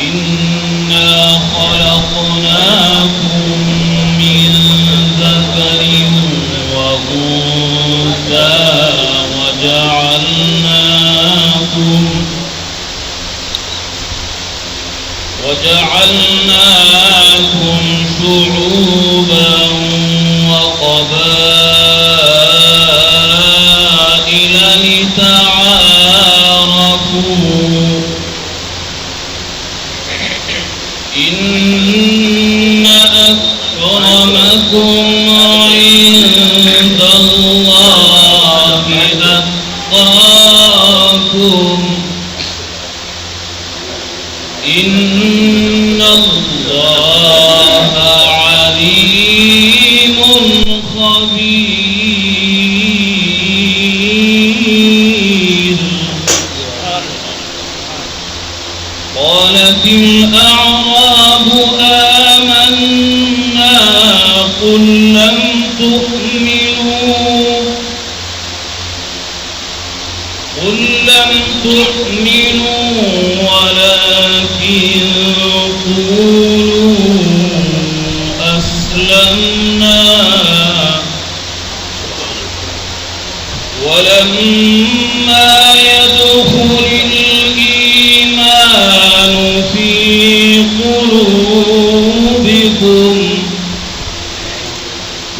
إنا خلقناكم من ذكر وأنثى وجعلناكم شعوبا وقبائل لتعارفوا إن أكرمكم عند الله أتقاكم إن الله عليم خبير. قالت الأعراب آمنا قل لم تؤمنوا ولكن قولوا أسلمنا ولما يدخل الإيمان في قلوبكم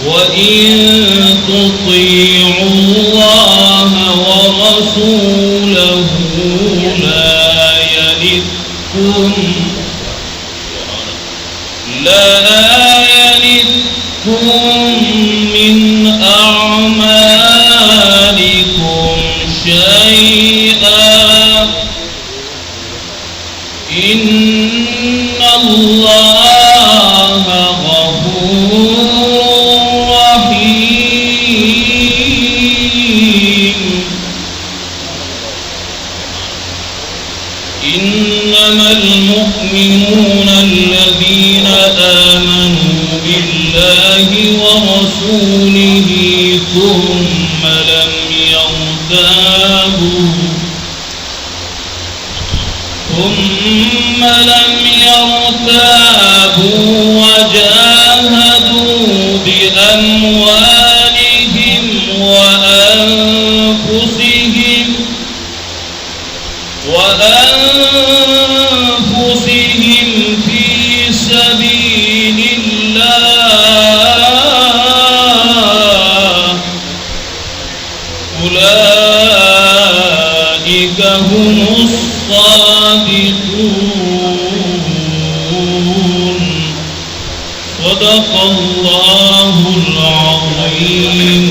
وإن تطيعوا الله ورسوله لا يلدكم من أعمالكم شيئا إن الله غفور رحيم. إنما المؤمنون الذين آمنوا بالله ورسوله ثم لم يرتابوا وجاهدوا بأموالهم وأنفسهم في سبيل الله أولئك هم الصادقون. صدق الله العظيم.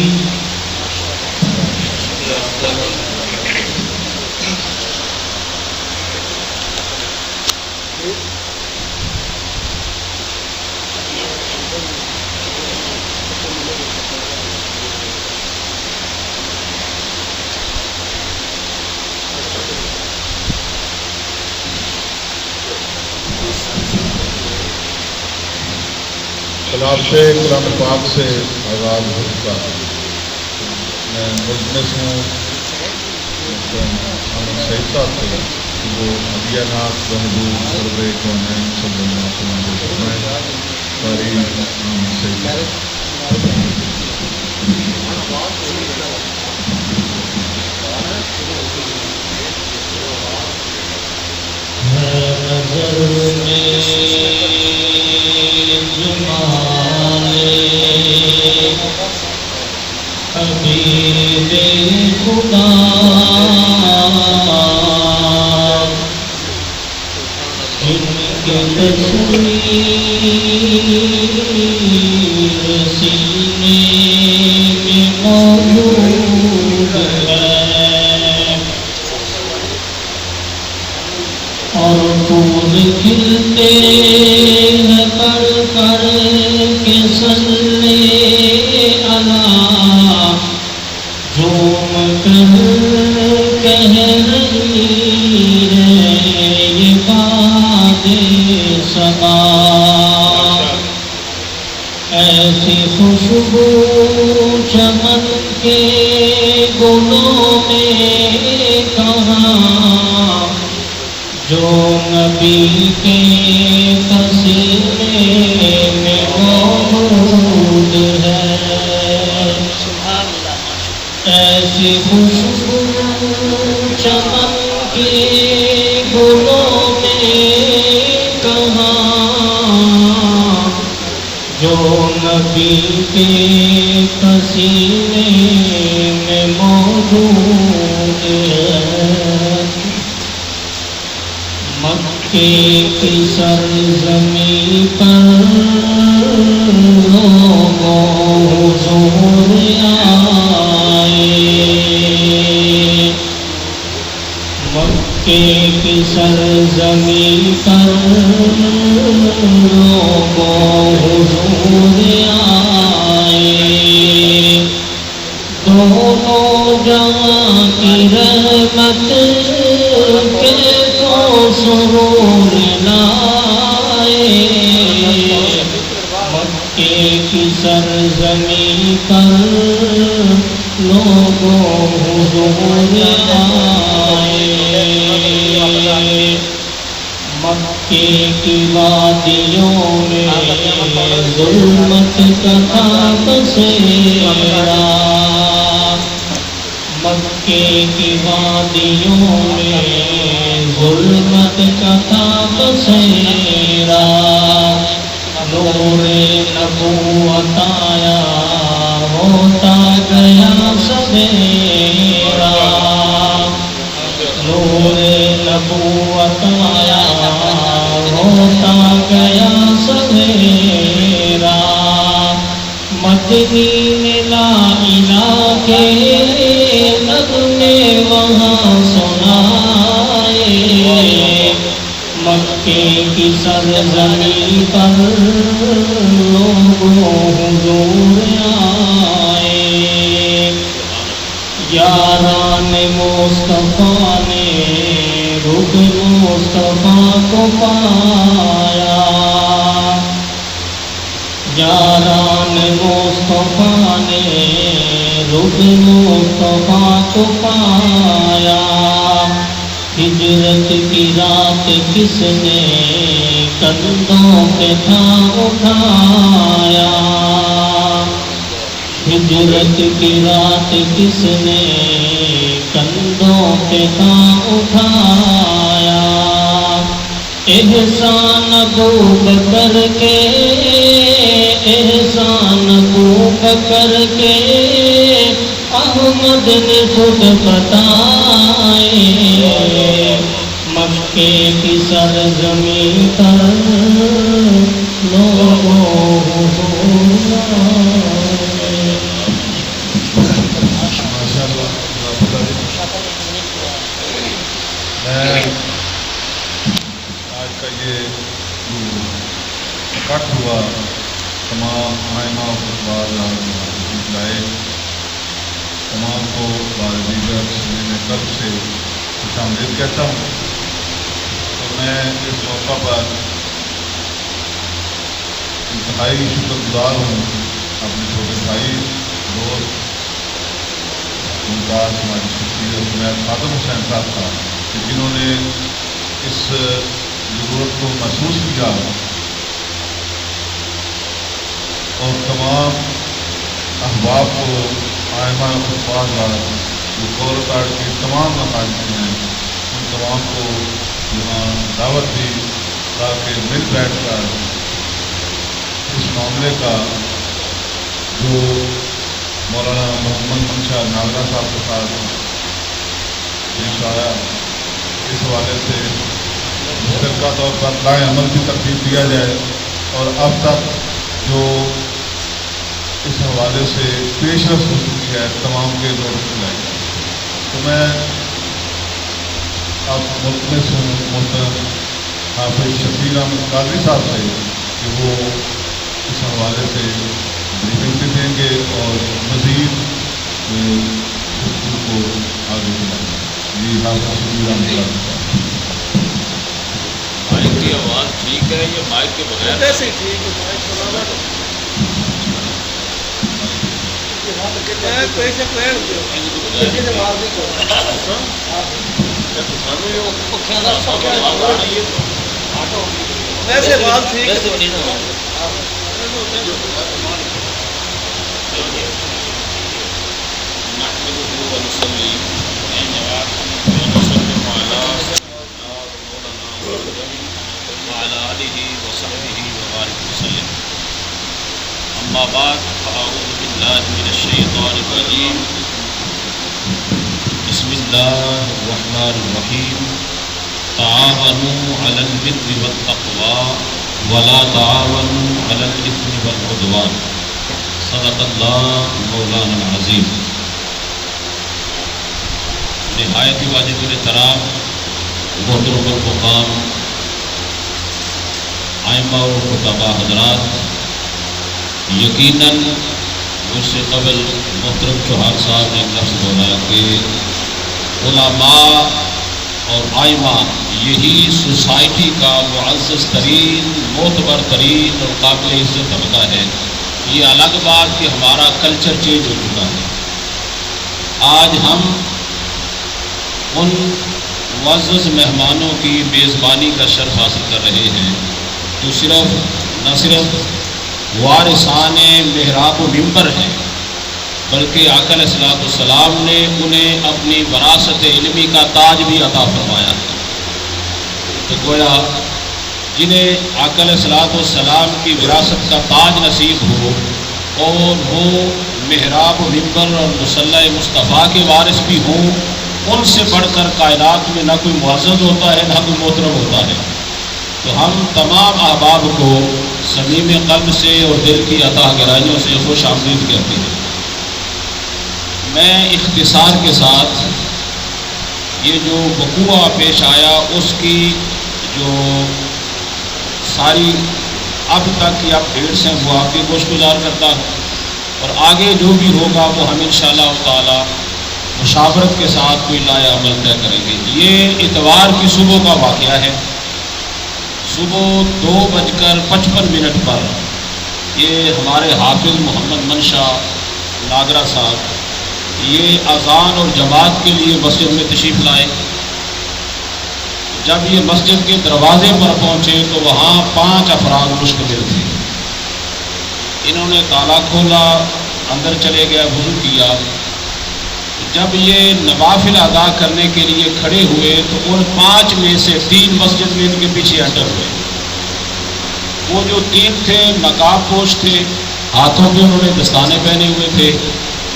کلام سے کلام پاک سے آغاز ہوتا ہے. میں ملتمس ہوں محمد سعید صاحب سے وہ ہدیہ ناز محبوب سرور کونین صلی اللہ علیہ وسلم کو فرمائے. قاری محمد سعید حبیب خدا جن کی تصویر سینے میں موجود ہے اور پھول کھلتے ہیں پڑھ کر کے صلی اللہ جھوم کر کہہ رہی ہے یہ باد سما. ایسی خوشبو چمن کے گلوں میں کہاں جو نبی کے پسینے میں موجود ہے. ایسی خوشبو چمن کے گلوں میں کہاں جو نبی کے پسینے میں موجود ہے. مکے کی سرزمین پر لوگوں حضور آئے. مکے کی سرزمین پر لوگوں حضور آئے. دونوں جہاں کی رحمت کے تو سرور لائے. مکے کی سرزمین پر لوگوں حضور آئے. مکے کی وادیوں میں ظلمت کا تھا بسیرا. مکے کی وادیوں میں ظلمت کا تھا بسیرا. نور نبوت آیا ہوتا گیا سویرا. نور نبوت آیا ہوتا گیا سویرا. مدنی نے لا الہ کے نغمے وہاں سنائے. مکے کی سرزمین پر لوگوں حضور آئے. یاران مصطفیٰ نے رخ مصطفیٰ کو پایا. یاران مصطفیٰ نے رخ مصطفیٰ کو پایا. ہجرت کی رات کس نے کندھوں پہ تھا اٹھایا. ہجرت کی رات کس نے کندھوں پہ تھا اٹھایا. احسان ابو بکر کے احسان ابو بکر کے احمد نے خود بتائے. مکے کی سرزمین پر ماشاء اللہ میں آج کا یہ جو اکٹھ ہوا تمام آئمہ و خطبات لائے تمام کو باردیگر میں قلب سے خوش آمدید کہتا ہوں. تو میں اس موقع پر انتہائی شکر گزار ہوں اپنے چھوٹے بھائی دوست ممتاز ہماری شخصیت جنید خاتم حسین صاحب کا کہ جنہوں نے اس ضرورت کو محسوس کیا اور تمام احباب کو آئمہ خطبات کا جو کورکاڑ کے تمام مخالف ہیں ان تمام کو یہاں دعوت دی تاکہ مل بیٹھ کر اس معاملے کا جو مولانا محمد منشا ناگرا صاحب کے ساتھ پیش آیا اس حوالے سے مشترکہ طور پر لائے عمل کی ترتیب دیا جائے اور اب تک جو اس حوالے سے پیشرفت ہو چکی ہے تمام کے نوٹس لائے جائے. تو میں اب ملتمس ہوں محترم حافظ شبیر احمد قادری صاحب سے کہ وہ اس حوالے سے بریفنگ بھی دیں گے اور مزید گفتگو کو آگے بڑھائیں گے. جی حافظ شبیر احمد قادری صاحب. مائک کی آواز ٹھیک ہے یہ مائک کے بغیر ایسے ٹھیک ہے أما بعد فأعوذ بالله من الشيطان الرجيم بسم الله الرحمن الرحيم تعاونوا على البر والتقوى ولا تعاونوا على الإثم والعدوان صدق الله مولانا العظيم. نہایت ہی واجب الاحترام محترم المقام آئمہ و خطباء حضرات، یقیناً مجھ سے قبل محترم چوہان صاحب نے ایک لفظ بولا کہ علماء اور آئمہ یہی سوسائٹی کا معزز ترین معتبر ترین اور قابل عزت طبقہ ہے. یہ الگ بات کہ ہمارا کلچر چینج ہو چکا ہے. آج ہم ان معزز مہمانوں کی میزبانی کا شرف حاصل کر رہے ہیں جو نہ صرف وارثان محراب و ممبر ہیں بلکہ آقا علیہ الصلوۃ والسلام نے انہیں اپنی وراثت علمی کا تاج بھی عطا فرمایا ہے. تو گویا جنہیں آقا علیہ الصلوۃ والسلام کی وراثت کا تاج نصیب ہو اور وہ محراب و ممبر اور مصلی مصطفیٰ کے وارث بھی ہوں، ان سے بڑھ کر کائنات میں نہ کوئی معزز ہوتا ہے نہ کوئی محترم ہوتا ہے. تو ہم تمام احباب کو صمیم قلب سے اور دل کی عطا گرائیوں سے خوش آمدید کہتے ہیں. میں اختصار کے ساتھ یہ جو وقوع پیش آیا اس کی جو ساری اب تک کی اپڈیٹس ہیں وہ آپ کی گوش گزار کرتا ہوں اور آگے جو بھی ہوگا وہ ہم انشاءاللہ تعالی مشاورت کے ساتھ کوئی لائے عمل طے کریں گے. یہ اتوار کی صبح کا واقعہ ہے. صبح 2:55 پر یہ ہمارے حافظ محمد منشا ناگرا صاحب یہ اذان اور جماعت کے لیے مسجد میں تشریف لائے. جب یہ مسجد کے دروازے پر پہنچے تو وہاں 5 افراد مشتمل تھے. انہوں نے تالا کھولا، اندر چلے گئے، وضو کیا. جب یہ نوافل ادا کرنے کے لیے کھڑے ہوئے تو ان 5 میں سے 3 مسجد میں ان کے پیچھے انٹر ہوئے. وہ جو 3 تھے نقاب پوش تھے، ہاتھوں پہ انہوں نے دستانے پہنے ہوئے تھے.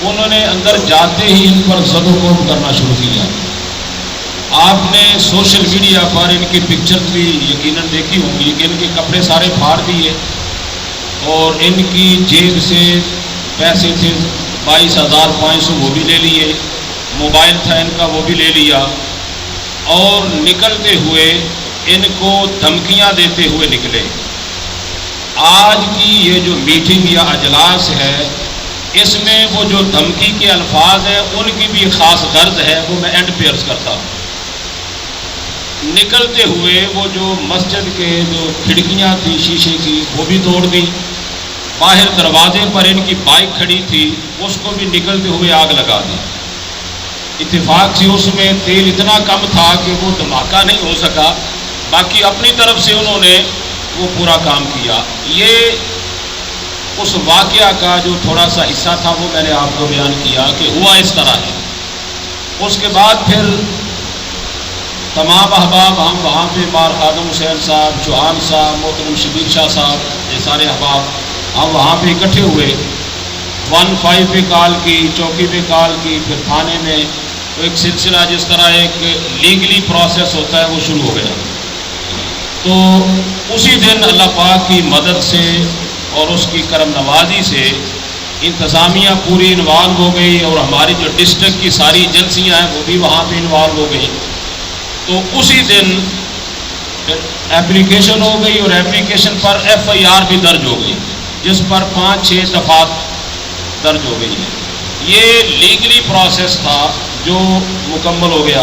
انہوں نے اندر جاتے ہی ان پر زد و کوب کرنا شروع کیا. آپ نے سوشل میڈیا پر ان کی پکچرز بھی یقیناً دیکھی ہوں گی کہ ان کے کپڑے سارے پھاڑ دیے اور ان کی جیب سے پیسے تھے 22,500 وہ بھی لے لیے، موبائل تھا ان کا وہ بھی لے لیا، اور نکلتے ہوئے ان کو دھمکیاں دیتے ہوئے نکلے۔ آج کی یہ جو میٹنگ یا اجلاس ہے، اس میں وہ جو دھمکی کے الفاظ ہیں ان کی بھی خاص غرض ہے، وہ میں اینڈ پہ عرض کرتا ہوں۔ نکلتے ہوئے وہ جو مسجد کے جو کھڑکیاں تھی شیشے کی وہ بھی توڑ دی، باہر دروازے پر ان کی بائک کھڑی تھی اس کو بھی نکلتے ہوئے آگ لگا دی۔ اتفاق سے اس میں تیل اتنا کم تھا کہ وہ دھماکہ نہیں ہو سکا، باقی اپنی طرف سے انہوں نے وہ پورا کام کیا۔ یہ اس واقعہ کا جو تھوڑا سا حصہ تھا وہ میں نے آپ کو بیان کیا کہ ہوا اس طرح ہے۔ اس کے بعد پھر تمام احباب ہم وہاں پہ مار خادم حسین صاحب، چوہان صاحب، محترم شبیر شاہ صاحب، یہ سارے احباب ہم وہاں پہ اکٹھے ہوئے، 15 پہ کال کی، چوکی پہ کال کی، پھر تھانے میں تو ایک سلسلہ جس طرح ایک لیگلی پروسیس ہوتا ہے وہ شروع ہو گیا۔ تو اسی دن اللہ پاک کی مدد سے اور اس کی کرم نوازی سے انتظامیہ پوری انوالو ہو گئی، اور ہماری جو ڈسٹرکٹ کی ساری ایجنسیاں ہیں وہ بھی وہاں پہ انوالو ہو گئی۔ تو اسی دن اپلیکیشن ہو گئی، اور اپلیکیشن پر FIR بھی درج ہو گئی، جس پر 5-6 دفعات درج ہو گئی ہے۔ یہ لیگلی پروسیس تھا جو مکمل ہو گیا۔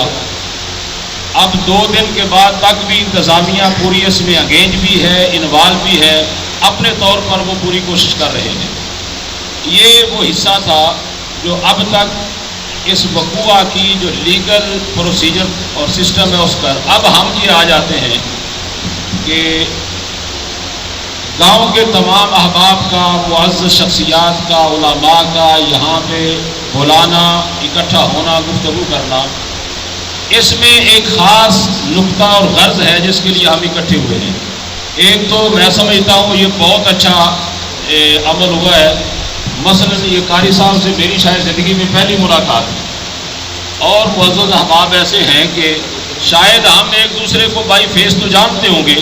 اب 2 دن کے بعد تک بھی انتظامیہ پوری اس میں انگیج بھی ہے، انوالو بھی ہے، اپنے طور پر وہ پوری کوشش کر رہے ہیں۔ یہ وہ حصہ تھا جو اب تک اس وقوع کی جو لیگل پروسیجر اور سسٹم ہے اس پر۔ اب ہم یہ آ جاتے ہیں کہ گاؤں کے تمام احباب کا، معزز شخصیات کا، علماء کا یہاں پہ بلانا، اکٹھا ہونا، گفتگو کرنا، اس میں ایک خاص نقطہ اور غرض ہے جس کے لیے ہم اکٹھے ہوئے ہیں۔ ایک تو میں سمجھتا ہوں یہ بہت اچھا عمل ہوا ہے، مثلا یہ قاری صاحب سے میری شاید زندگی میں پہلی ملاقات ہے، اور معزز احباب ایسے ہیں کہ شاید ہم ایک دوسرے کو بائی فیس تو جانتے ہوں گے،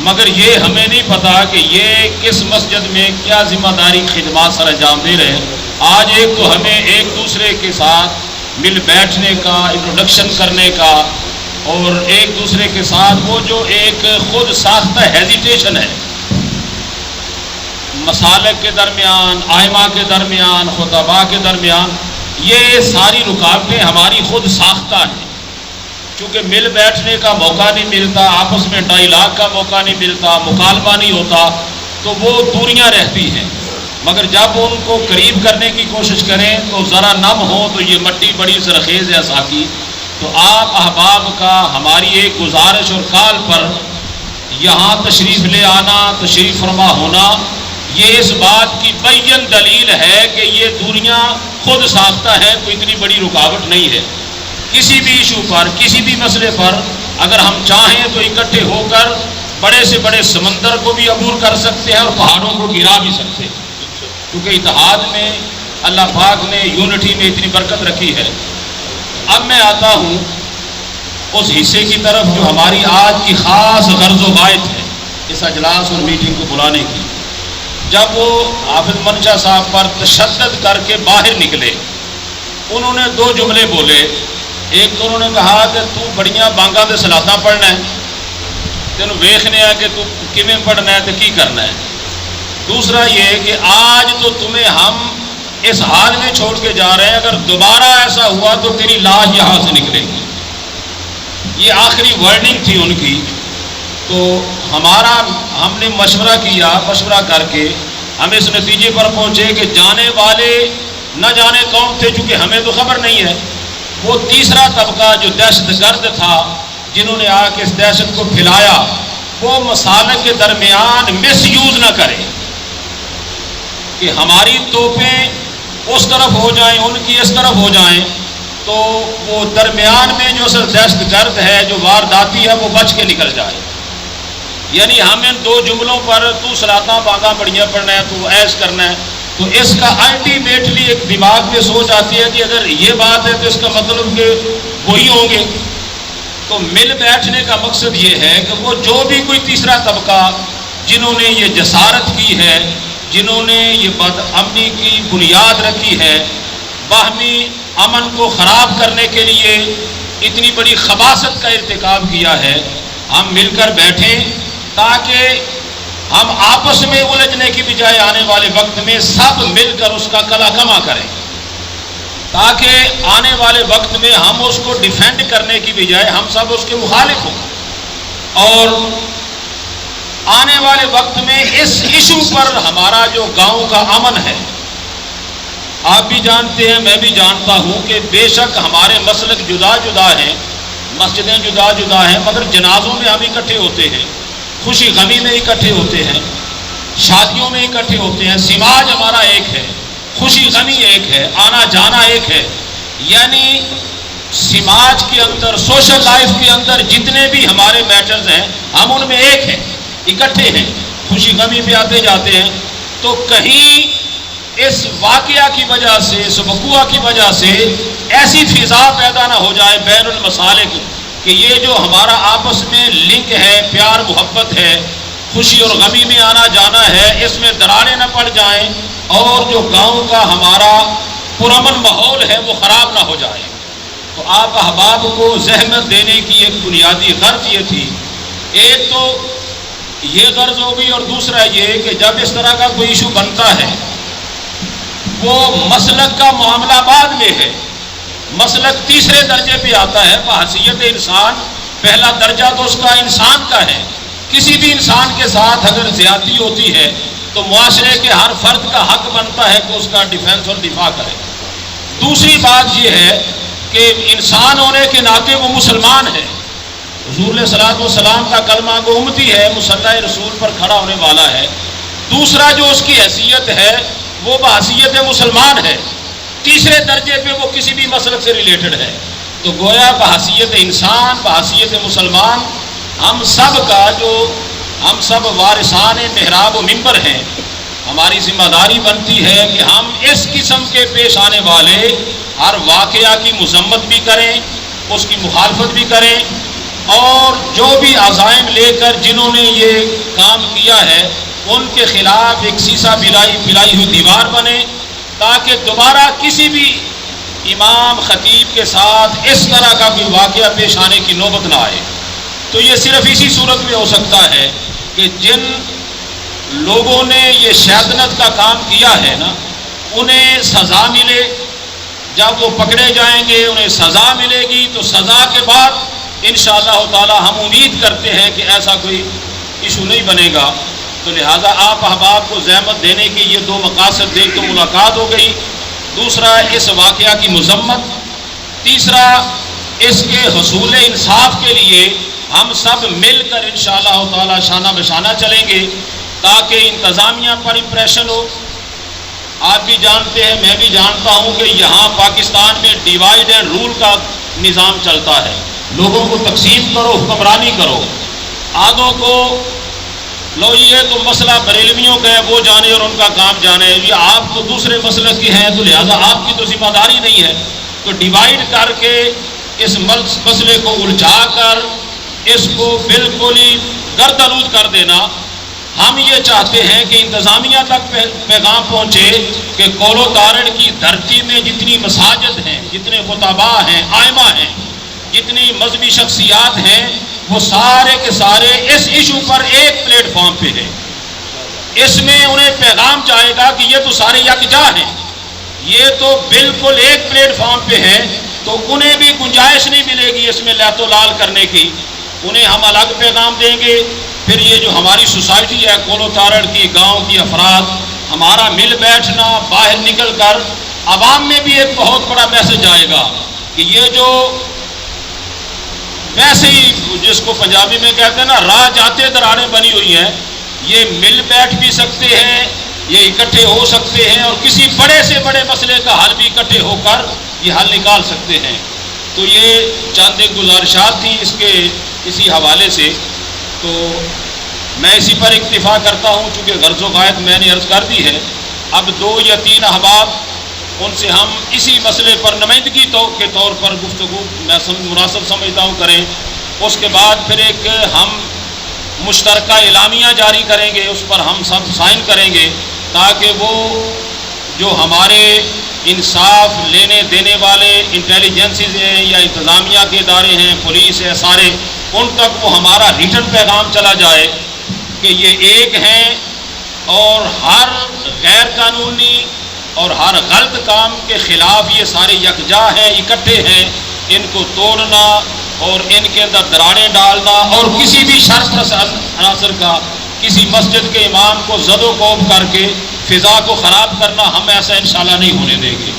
مگر یہ ہمیں نہیں پتا کہ یہ کس مسجد میں کیا ذمہ داری خدمات سر انجام دے رہے ہیں۔ آج ایک تو ہمیں ایک دوسرے کے ساتھ مل بیٹھنے کا، انٹروڈکشن کرنے کا، اور ایک دوسرے کے ساتھ وہ جو ایک خود ساختہ ہیزیٹیشن ہے مسالک کے درمیان، آئمہ کے درمیان، خطباء کے درمیان، یہ ساری رکاوٹیں ہماری خود ساختہ ہیں۔ کیونکہ مل بیٹھنے کا موقع نہیں ملتا، آپس میں ڈائیلاگ کا موقع نہیں ملتا، مکالمہ نہیں ہوتا، تو وہ دوریاں رہتی ہیں۔ مگر جب ان کو قریب کرنے کی کوشش کریں تو ذرا نم ہو تو یہ مٹی بڑی زرخیز ہے ساقی۔ تو آپ احباب کا ہماری ایک گزارش اور کال پر یہاں تشریف لے آنا، تشریف فرما ہونا، یہ اس بات کی بین دلیل ہے کہ یہ دوریاں خود ساختہ ہیں، کوئی اتنی بڑی رکاوٹ نہیں ہے۔ کسی بھی ایشو پر، کسی بھی مسئلے پر اگر ہم چاہیں تو اکٹھے ہو کر بڑے سے بڑے سمندر کو بھی عبور کر سکتے ہیں اور پہاڑوں کو گرا بھی سکتے ہیں، کیونکہ اتحاد میں اللہ پاک نے یونٹی میں اتنی برکت رکھی ہے۔ اب میں آتا ہوں اس حصے کی طرف جو ہماری آج کی خاص غرض و غایت ہے اس اجلاس اور میٹنگ کو بلانے کی۔ جب وہ حافظ منشا صاحب پر تشدد کر کے باہر نکلے، انہوں نے 2 جملے بولے۔ ایک تو انہوں نے کہا کہ تو بڑیاں بانگاں دے سلاتاں پڑھنا ہے، تینوں ویکھنے آ کہ تو کیویں پڑھنا ہے تے کی کرنا ہے۔ دوسرا یہ کہ آج تو تمہیں ہم اس حال میں چھوڑ کے جا رہے ہیں، اگر دوبارہ ایسا ہوا تو تیری لاش یہاں سے نکلے گی۔ یہ آخری وارننگ تھی ان کی۔ تو ہم نے مشورہ کیا، مشورہ کر کے ہم اس نتیجے پر پہنچے کہ جانے والے نہ جانے کون تھے، چونکہ ہمیں تو خبر نہیں ہے۔ وہ تیسرا طبقہ جو دہشت گرد تھا، جنہوں نے آ کے اس دہشت کو پھیلایا، وہ مسالک کے درمیان مس یوز نہ کرے کہ ہماری توپیں اس طرف ہو جائیں، ان کی اس طرف ہو جائیں، تو وہ درمیان میں جو اصل دہشت گرد ہے، جو وارداتی ہے، وہ بچ کے نکل جائے۔ یعنی ہم ان 2 جملوں پر تو صلاتاں بانگاں بڑیاں پڑھنا ہے، تو ایش کرنا ہے، تو اس کا الٹیمیٹلی ایک دماغ میں سوچ آتی ہے کہ اگر یہ بات ہے تو اس کا مطلب کہ وہی ہوں گے۔ تو مل بیٹھنے کا مقصد یہ ہے کہ وہ جو بھی کوئی تیسرا طبقہ جنہوں نے یہ جسارت کی ہے، جنہوں نے یہ بد امنی کی بنیاد رکھی ہے، باہمی امن کو خراب کرنے کے لیے اتنی بڑی خباثت کا ارتکاب کیا ہے، ہم مل کر بیٹھیں تاکہ ہم آپس میں الجھنے کی بجائے آنے والے وقت میں سب مل کر اس کا کلا کما کریں، تاکہ آنے والے وقت میں ہم اس کو ڈیفینڈ کرنے کی بجائے ہم سب اس کے مخالف ہوں، اور آنے والے وقت میں اس ایشو پر ہمارا جو گاؤں کا امن ہے، آپ بھی جانتے ہیں میں بھی جانتا ہوں کہ بے شک ہمارے مسلک جدا جدا ہیں، مسجدیں جدا جدا ہیں، مگر جنازوں میں ہم اکٹھے ہوتے ہیں، خوشی غمی میں اکٹھے ہوتے ہیں، شادیوں میں اکٹھے ہوتے ہیں، سماج ہمارا ایک ہے، خوشی غمی ایک ہے، آنا جانا ایک ہے، یعنی سماج کے اندر، سوشل لائف کے اندر جتنے بھی ہمارے میٹرز ہیں ہم ان میں ایک ہیں، اکٹھے ہیں، خوشی غمی پہ آتے جاتے ہیں۔ تو کہیں اس واقعہ کی وجہ سے، اس وقوع کی وجہ سے ایسی فضا پیدا نہ ہو جائے بین المسالک کہ یہ جو ہمارا آپس میں لنک ہے، پیار محبت ہے، خوشی اور غمی میں آنا جانا ہے، اس میں دراڑیں نہ پڑ جائیں اور جو گاؤں کا ہمارا پرامن ماحول ہے وہ خراب نہ ہو جائے۔ تو آپ احباب کو زحمت دینے کی ایک بنیادی غرض یہ تھی، ایک تو یہ غرض ہوگی، اور دوسرا یہ کہ جب اس طرح کا کوئی ایشو بنتا ہے، وہ مسلک کا معاملہ بعد میں ہے، مسلک تیسرے درجے پہ آتا ہے، بحیثیت انسان پہلا درجہ تو اس کا انسان کا ہے، کسی بھی انسان کے ساتھ اگر زیادتی ہوتی ہے تو معاشرے کے ہر فرد کا حق بنتا ہے کہ اس کا ڈیفینس اور دفاع کرے۔ دوسری بات یہ ہے کہ انسان ہونے کے ناطے وہ مسلمان ہے، حضور علیہ الصلوۃ والسلام کا کلمہ گو امتی ہے، مصلی رسول پر کھڑا ہونے والا ہے۔ دوسرا جو اس کی حیثیت ہے وہ بحیثیت مسلمان ہے، تیسرے درجے پہ وہ کسی بھی مسلک سے ریلیٹڈ ہے۔ تو گویا بحیثیت انسان، بحیثیت مسلمان، ہم سب کا جو ہم سب وارثان محراب و منبر ہیں، ہماری ذمہ داری بنتی ہے کہ ہم اس قسم کے پیش آنے والے ہر واقعہ کی مذمت بھی کریں، اس کی مخالفت بھی کریں، اور جو بھی عزائم لے کر جنہوں نے یہ کام کیا ہے ان کے خلاف ایک سیسا پلائی ہوئی دیوار بنے، تاکہ دوبارہ کسی بھی امام خطیب کے ساتھ اس طرح کا کوئی واقعہ پیش آنے کی نوبت نہ آئے۔ تو یہ صرف اسی صورت میں ہو سکتا ہے کہ جن لوگوں نے یہ شیطنت کا کام کیا ہے نا، انہیں سزا ملے، جب وہ پکڑے جائیں گے انہیں سزا ملے گی، تو سزا کے بعد انشاءاللہ تعالی ہم امید کرتے ہیں کہ ایسا کوئی ایشو نہیں بنے گا۔ تو لہٰذا آپ احباب کو زحمت دینے کی یہ دو مقاصد، ایک تو ملاقات ہو گئی، دوسرا اس واقعہ کی مذمت، تیسرا اس کے حصول انصاف کے لیے ہم سب مل کر انشاءاللہ تعالی شانہ بشانہ چلیں گے تاکہ انتظامیہ پر امپریشن ہو۔ آپ بھی جانتے ہیں، میں بھی جانتا ہوں کہ یہاں پاکستان میں ڈیوائیڈ اینڈ رول کا نظام چلتا ہے، لوگوں کو تقسیم کرو، حکمرانی کرو، آدھوں کو لو یہ تو مسئلہ بریلویوں کا ہے وہ جانے اور ان کا کام جانے، یہ آپ تو دوسرے مسلک کے ہیں تو لہذا آپ کی تو ذمہ داری نہیں ہے۔ تو ڈیوائیڈ کر کے اس مسئلے کو الجھا کر اس کو بالکل ہی گردآلود کر دینا، ہم یہ چاہتے ہیں کہ انتظامیہ تک پیغام پہنچے کہ کولو تارڑ کی دھرتی میں جتنی مساجد ہیں، جتنے خطباء ہیں، آئمہ ہیں، جتنی مذہبی شخصیات ہیں، وہ سارے کے سارے اس ایشو پر ایک پلیٹ فارم پہ ہیں۔ اس میں انہیں پیغام جائے گا کہ یہ تو سارے یکجا ہیں، یہ تو بالکل ایک پلیٹ فارم پہ ہیں، تو انہیں بھی گنجائش نہیں ملے گی اس میں لہت و لال کرنے کی، انہیں ہم الگ پیغام دیں گے۔ پھر یہ جو ہماری سوسائٹی ہے کولو تارڑ کی، گاؤں کی افراد، ہمارا مل بیٹھنا، باہر نکل کر عوام میں بھی ایک بہت بڑا میسج آئے گا کہ یہ جو ویسے ہی جس کو پنجابی میں کہتے ہیں نا راہ جاتے دراڑیں بنی ہوئی ہیں، یہ مل بیٹھ بھی سکتے ہیں، یہ اکٹھے ہو سکتے ہیں، اور کسی بڑے سے بڑے مسئلے کا حل بھی اکٹھے ہو کر یہ حل نکال سکتے ہیں۔ تو یہ چند ایک گزارشات تھیں اسی حوالے سے، تو میں اسی پر اکتفا کرتا ہوں، چونکہ غرض و غایت میں نے عرض کر دی ہے۔ اب 2 یا 3 احباب ان سے ہم اسی مسئلے پر نمائندگی کے طور پر گفتگو میں مناسب سمجھتا ہوں کریں۔ اس کے بعد پھر ایک ہم مشترکہ اعلامیہ جاری کریں گے، اس پر ہم سب سائن کریں گے تاکہ وہ جو ہمارے انصاف لینے دینے والے انٹیلیجنسز ہیں یا انتظامیہ کے ادارے ہیں، پولیس ہے، سارے ان تک وہ ہمارا ریٹن پیغام چلا جائے کہ یہ ایک ہیں اور ہر غیر قانونی اور ہر غلط کام کے خلاف یہ سارے یکجا ہیں، اکٹھے ہیں، ان کو توڑنا اور ان کے اندر دراڑیں ڈالنا اور کسی بھی شرط عناصر کا کسی مسجد کے امام کو زد و کوب کر کے فضا کو خراب کرنا، ہم ایسا انشاءاللہ نہیں ہونے دیں گے۔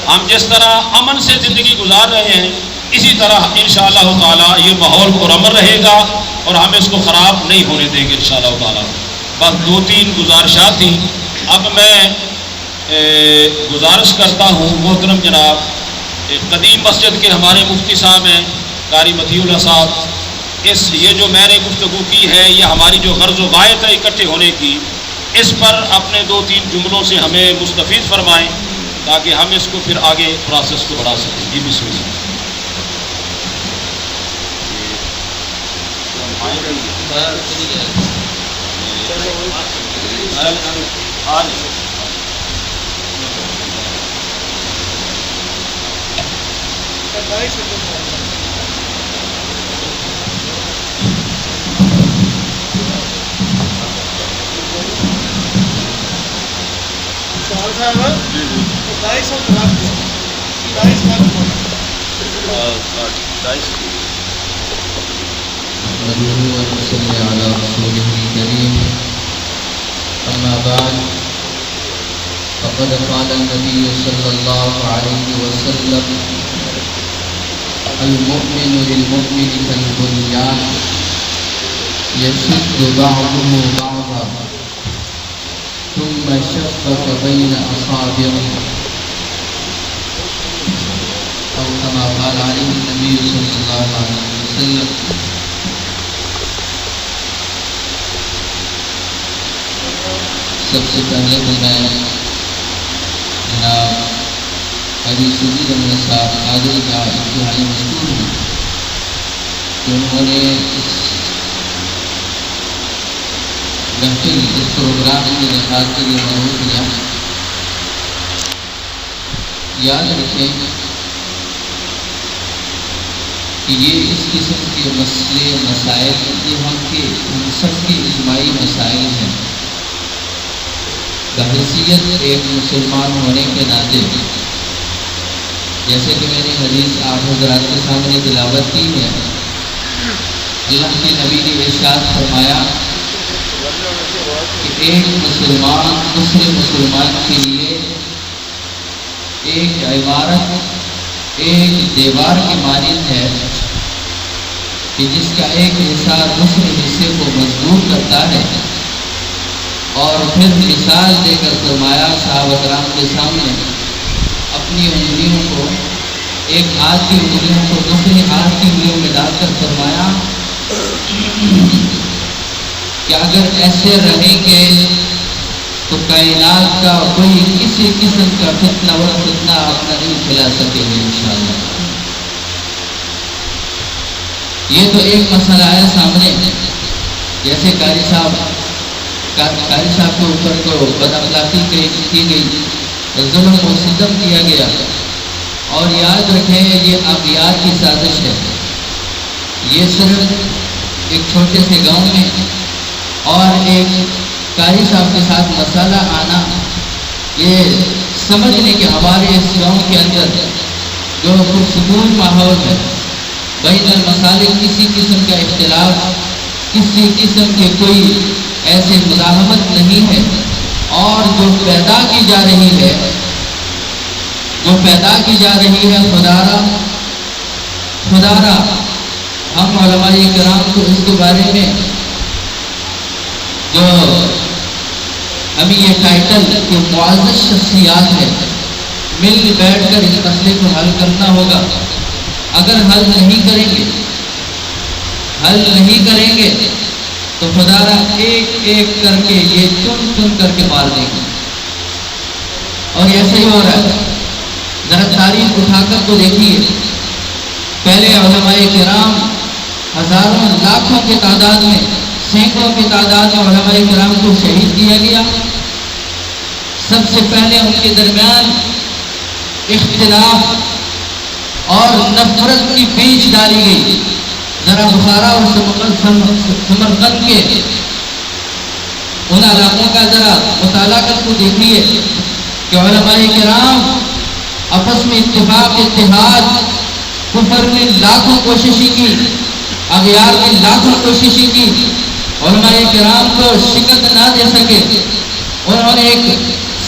ہم جس طرح امن سے زندگی گزار رہے ہیں اسی طرح انشاءاللہ تعالی یہ ماحول پرامن رہے گا اور ہم اس کو خراب نہیں ہونے دیں گے انشاءاللہ تعالی۔ بس 2-3 گزارشات تھیں۔ اب میں گزارش کرتا ہوں محترم جناب قدیم مسجد کے ہمارے مفتی صاحب ہیں قاری مطیع اللہ صاحب، یہ جو میں نے گفتگو کی ہے یہ ہماری جو غرض و غایت ہے اکٹھے ہونے کی، اس پر اپنے 2-3 جملوں سے ہمیں مستفید فرمائیں تاکہ ہم اس کو پھر آگے پروسیس کو بڑھا سکیں۔ جی بسم اللہ۔ ونصلي على رسوله الكريم أما بعد فقد قال النبي صلى الله عليه وسلم المؤمن للمؤمن كالبنيان يشد بعضه بعضا ثم شبك بين أصابعه أو كما قال عليه النبي صلى الله عليه وسلم۔ سب سے پہلے تو میں جناب حاجی سعید احمد صاحب قادری کا انتہائی مشکور ہوں کہ انہوں نے اس محفل اس پروگرام کے انعقاد کے لیے معروف کیا۔ یاد رکھیں کہ یہ اس قسم کے مسئلے مسائل یہ ہم سب کے اجتماعی مسائل ہیں۔ بحیثیت ایک مسلمان ہونے کے ناطے جیسے کہ میں نے حدیث آپ حضرات کے سامنے تلاوت کی ہے، اللہ کے نبی نے ارشاد فرمایا کہ ایک مسلمان دوسرے مسلمان کے لیے ایک عمارت ایک دیوار کی مانند ہے کہ جس کا ایک حصہ دوسرے حصے کو مضبوط کرتا ہے، اور پھر مثال دے کر فرمایا صحابہ کرام کے سامنے اپنی انگلیوں کو ایک ہاتھ کی انگلیوں کو دوسرے ہاتھ کی انگلیوں میں ڈال کر فرمایا کہ اگر ایسے رہیں گے تو کائنات کا کوئی کسی قسم کا فتنہ و فتنہ آپ نہیں پھیلا سکے گے انشاءاللہ۔ یہ تو ایک مسئلہ ہے سامنے، جیسے قاری صاحب کے اوپر کو بد اخلاقی کی گئی، ظلم و ستم کیا گیا، اور یاد رکھیں یہ اغیار کی سازش ہے۔ یہ صرف ایک چھوٹے سے گاؤں میں اور ایک قاری صاحب کے ساتھ مسئلہ آنا، یہ سمجھنے کہ ہمارے اس گاؤں کے اندر جو پرسکون ماحول ہے، بین المسالک کسی قسم کا اختلاف، کسی قسم کے کوئی ایسے مزاحمت نہیں ہے، اور جو پیدا کی جا رہی ہے خدارا ہم علماء کرام کو اس کے بارے میں جو ہمیں یہ ٹائٹل کہ معزز شخصیات ہے، مل بیٹھ کر اس مسئلے کو حل کرنا ہوگا۔ اگر حل نہیں کریں گے تو خدارا ایک ایک کر کے یہ چن کر کے مار دیں گے، اور ایسے ہی ہو رہا ہے۔ ذرا تاریخ اٹھا کر تو دیکھیے، پہلے علماء کرام ہزاروں لاکھوں کی تعداد میں، سینکڑوں کی تعداد میں علماء کرام کو شہید کیا گیا۔ سب سے پہلے ان کے درمیان اختلاف اور نفرت کی بیج ڈالی گئی۔ ذرا بخارا اور سمرقند کے ان علاقوں کا ذرا مطالعہ کر کے دیکھیے کہ علماء کرام آپس میں اتفاق اتحاد، کفر نے لاکھوں کوششیں کی، اغیار نے لاکھوں کوششیں کی، علماء کرام کو شکست نہ دے سکے۔ انہوں نے ایک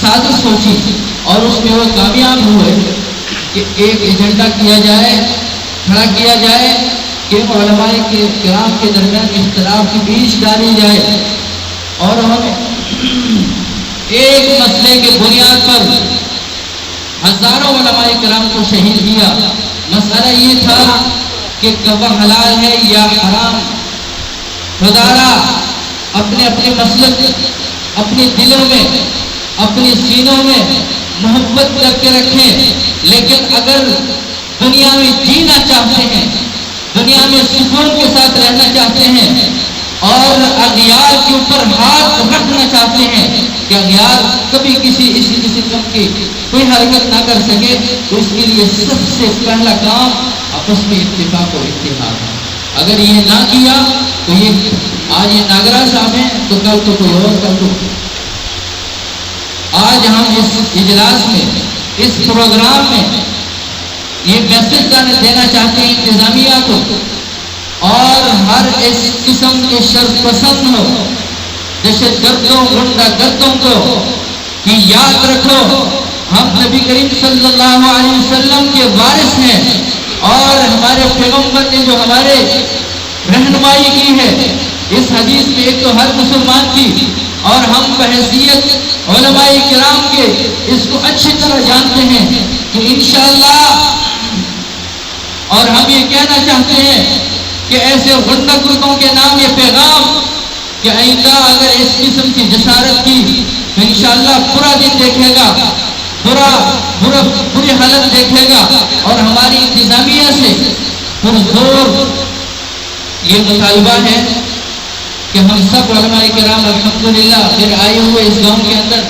سازش سوچی اور اس میں وہ کامیاب ہوئے کہ ایک ایجنڈا کیا جائے، کھڑا کیا جائے کہ علماء کرام کے درمیان اختلاف کی بیج ڈالی جائے، اور انہوں نے ایک مسئلے کے بنیاد پر ہزاروں علماء کرام کو شہید کیا۔ مسئلہ یہ تھا کہ کعبہ حلال ہے یا حرام۔ خدارا اپنے اپنے مسلک، اپنے دلوں میں، اپنے سینوں میں محبت کر کے رکھیں، لیکن اگر دنیا میں جینا چاہتے ہیں، دنیا میں سکون کے ساتھ رہنا چاہتے ہیں اور اغیار کے اوپر ہاتھ رکھنا چاہتے ہیں کہ اغیار کبھی کسی اس قسم کی کوئی حرکت نہ کر سکے، تو اس کے لیے سب سے پہلا کام آپس میں اتفاق و اتحاد ہے۔ اگر یہ نہ کیا تو آج یہ ناگرہ صاحب ہیں تو کل تو کوئی اور کر دو۔ آج ہم اس اجلاس میں، اس پروگرام میں یہ میسج دینا چاہتے ہیں انتظامیہ کو اور ہر اس قسم کے شر پسند ہو، دہشت گردوں، غنڈہ گردوں کو کہ یاد رکھو ہم نبی کریم صلی اللہ علیہ وسلم کے وارث ہیں، اور ہمارے پیغمبر نے جو ہمارے رہنمائی کی ہے اس حدیث میں ایک تو ہر مسلمان کی، اور ہم بحیثیت علماء کرام کے اس کو اچھی طرح جانتے ہیں کہ انشاءاللہ، اور ہم یہ کہنا چاہتے ہیں کہ ایسے غنڈہ گردوں کے نام یہ پیغام کہ آئندہ اگر اس قسم کی جسارت کی تو انشاءاللہ برا دن دیکھے گا، بری حالت دیکھے گا، اور ہماری انتظامیہ سے پرزور یہ مطالبہ ہے کہ ہم سب علماء کرام الحمدللہ پھر آئے ہوئے اس گاؤں کے اندر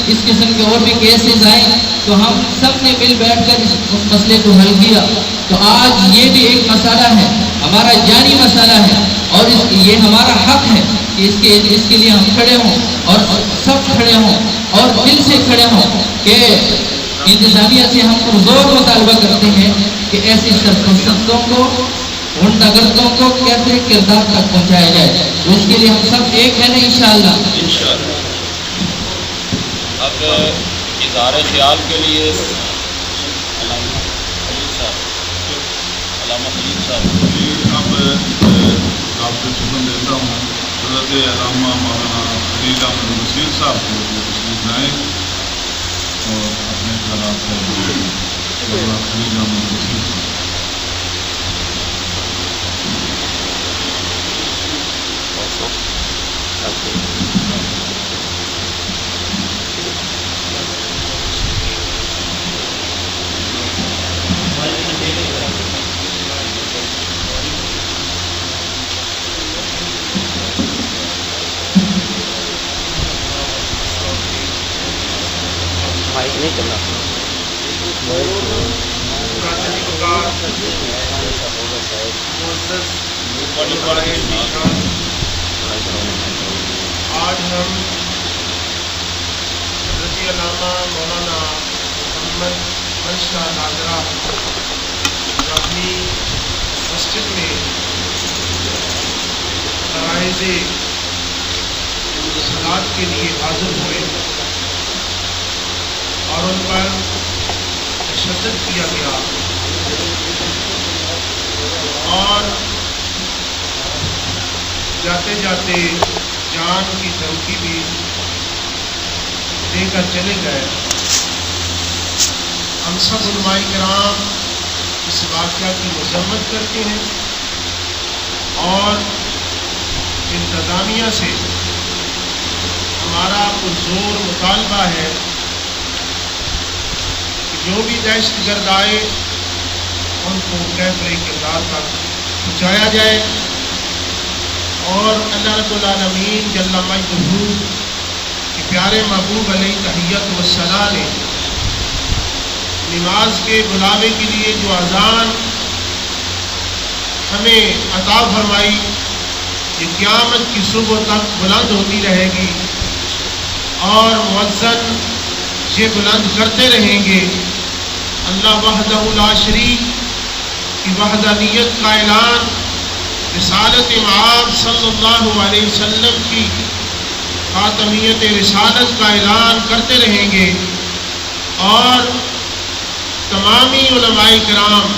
اس قسم کے اور بھی کیسز آئے تو ہم سب نے مل بیٹھ کر اس مسئلے کو حل کیا۔ تو آج یہ بھی ایک مسئلہ ہے، ہمارا جانی مسئلہ ہے، اور یہ ہمارا حق ہے کہ اس کے لیے ہم کھڑے ہوں اور سب کھڑے ہوں اور دل سے کھڑے ہوں کہ انتظامیہ سے ہم پرزور مطالبہ کرتے ہیں کہ ایسی سرپرستوں کو، غنڈہ گردوں کو کیسے کردار تک پہنچایا جائے۔ تو اس کے لیے ہم سب ایک ہیں نا انشاءاللہ۔ اب اظہار خیال کے لیے علامہ خلیل صاحب اب آپ کو چکن دیتا ہوں حضرت علامہ مولانا خلیل احمد نصیر صاحب کو تشریف لائیں اور اپنے خیالات مولانا خلیل احمد نصیر صاحب۔ آج ہم حضرت علامہ مولانا محمد منش کا ناظرہ جو اپنی مسجد میں فرائض صلاۃ کے لیے حاضر ہوئے اور ان پر تشدد کیا گیا اور جاتے جاتے جان کی دھمکی بھی دے کر چلے گئے۔ ہم سب علماء کرام اس واقعہ کی مذمت کرتے ہیں اور انتظامیہ سے ہمارا پرزور مطالبہ ہے کہ جو بھی دہشت گرد آئے ان کو کیفر کردار تک پہنچایا جائے اور اللہ رب العالمین جل مجدہ کہ پیارے محبوب علیہ تحیت والثناء نے نماز کے بلاوے کے لیے جو اذان ہمیں عطا فرمائی یہ قیامت کی صبح تک بلند ہوتی رہے گی اور مؤذن یہ بلند کرتے رہیں گے اللہ وحدہ لا شریک کی وحدانیت کا اعلان، رسالت مآب صلی اللہ علیہ وسلم کی خاتمیت رسالت کا اعلان کرتے رہیں گے اور تمامی علماء کرام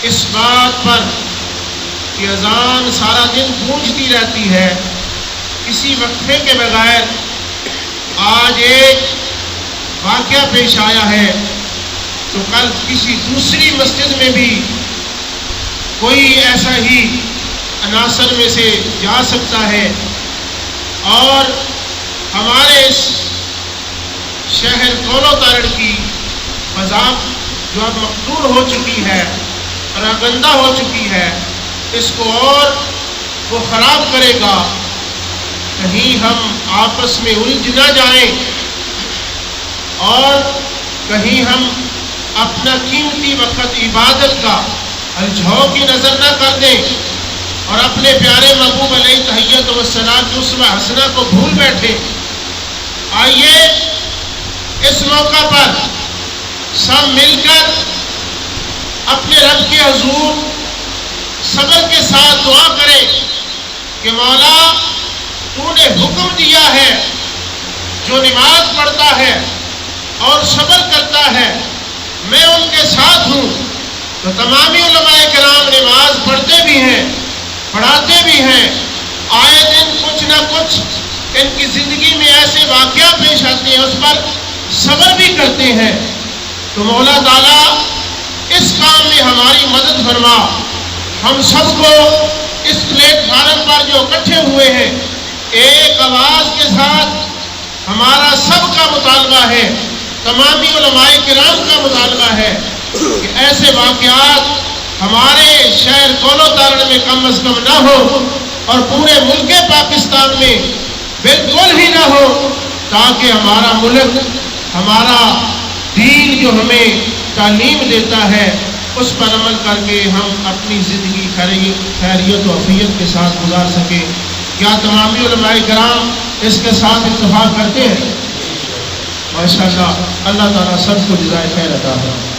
اس بات پر کہ اذان سارا دن گونجتی رہتی ہے کسی وقفے کے بغیر، آج ایک واقعہ پیش آیا ہے تو کل کسی دوسری مسجد میں بھی کوئی ایسا ہی عناصر میں سے جا سکتا ہے اور ہمارے اس شہر کولو تارڑ کی فضا جو اب مقتول ہو چکی ہے اور گندہ ہو چکی ہے، اس کو اور وہ خراب کرے گا۔ کہیں ہم آپس میں الجھ نہ جائیں اور کہیں ہم اپنا قیمتی وقت عبادت کا الجھاؤ کی نظر نہ کر دیں اور اپنے پیارے محبوب علیہ تحیت والثناء کی اسوہ حسنہ کو بھول بیٹھے۔ آئیے اس موقع پر سب مل کر اپنے رب کے حضور صبر کے ساتھ دعا کریں کہ مولا تو نے حکم دیا ہے جو نماز پڑھتا ہے اور صبر کرتا ہے میں ان کے ساتھ ہوں۔ تو تمامی علماء کرام نماز پڑھتے بھی ہیں، پڑھاتے بھی ہیں، آئے دن کچھ نہ کچھ ان کی زندگی میں ایسے واقعہ پیش آتے ہیں اس پر صبر بھی کرتے ہیں۔ تو مولا تعالیٰ اس کام میں ہماری مدد فرما، ہم سب کو اس پلیٹ فارم پر جو اکٹھے ہوئے ہیں ایک آواز کے ساتھ ہمارا سب کا مطالبہ ہے، تمامی علماء کرام کا مطالبہ ہے کہ ایسے واقعات ہمارے شہر کولو تارڑ میں کم از کم نہ ہو اور پورے ملک پاکستان میں بالکل ہی نہ ہو، تاکہ ہمارا ملک، ہمارا دین جو ہمیں تعلیم دیتا ہے اس پر عمل کر کے ہم اپنی زندگی خیریت و عافیت کے ساتھ گزار سکیں۔ کیا تمامی علماء کرام اس کے ساتھ اتفاق کرتے ہیں؟ ماشاءاللہ، اللہ تعالیٰ سب کو جزائے خیر عطا فرمائے۔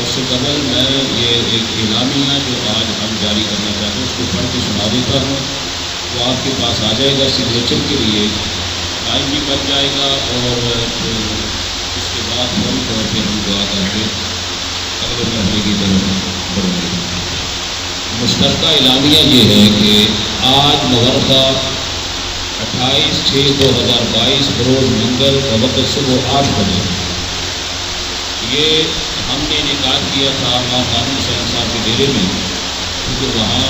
اس سے قبل میں یہ ایک اعلامیہ جو آج ہم جاری کرنا چاہتے ہیں اس کو پڑھ کے سنا دیتا ہوں، وہ آپ کے پاس آ جائے گا سگنیچر کے لیے، ٹائم بھی بچ جائے گا اور اس کے بعد فون طور پہ ہم دعا کر کے اگلے مرحلے کی طرف بڑھیں گے۔ مشترکہ اعلامیہ یہ ہے کہ آج مورخہ 28/6/2022 بروز منگل کا وقت صبح 8 بجے یہ ہم نے انعقاد کیا تھا ماں خانم حسین صاحب کے ڈیرے میں، کیونکہ وہاں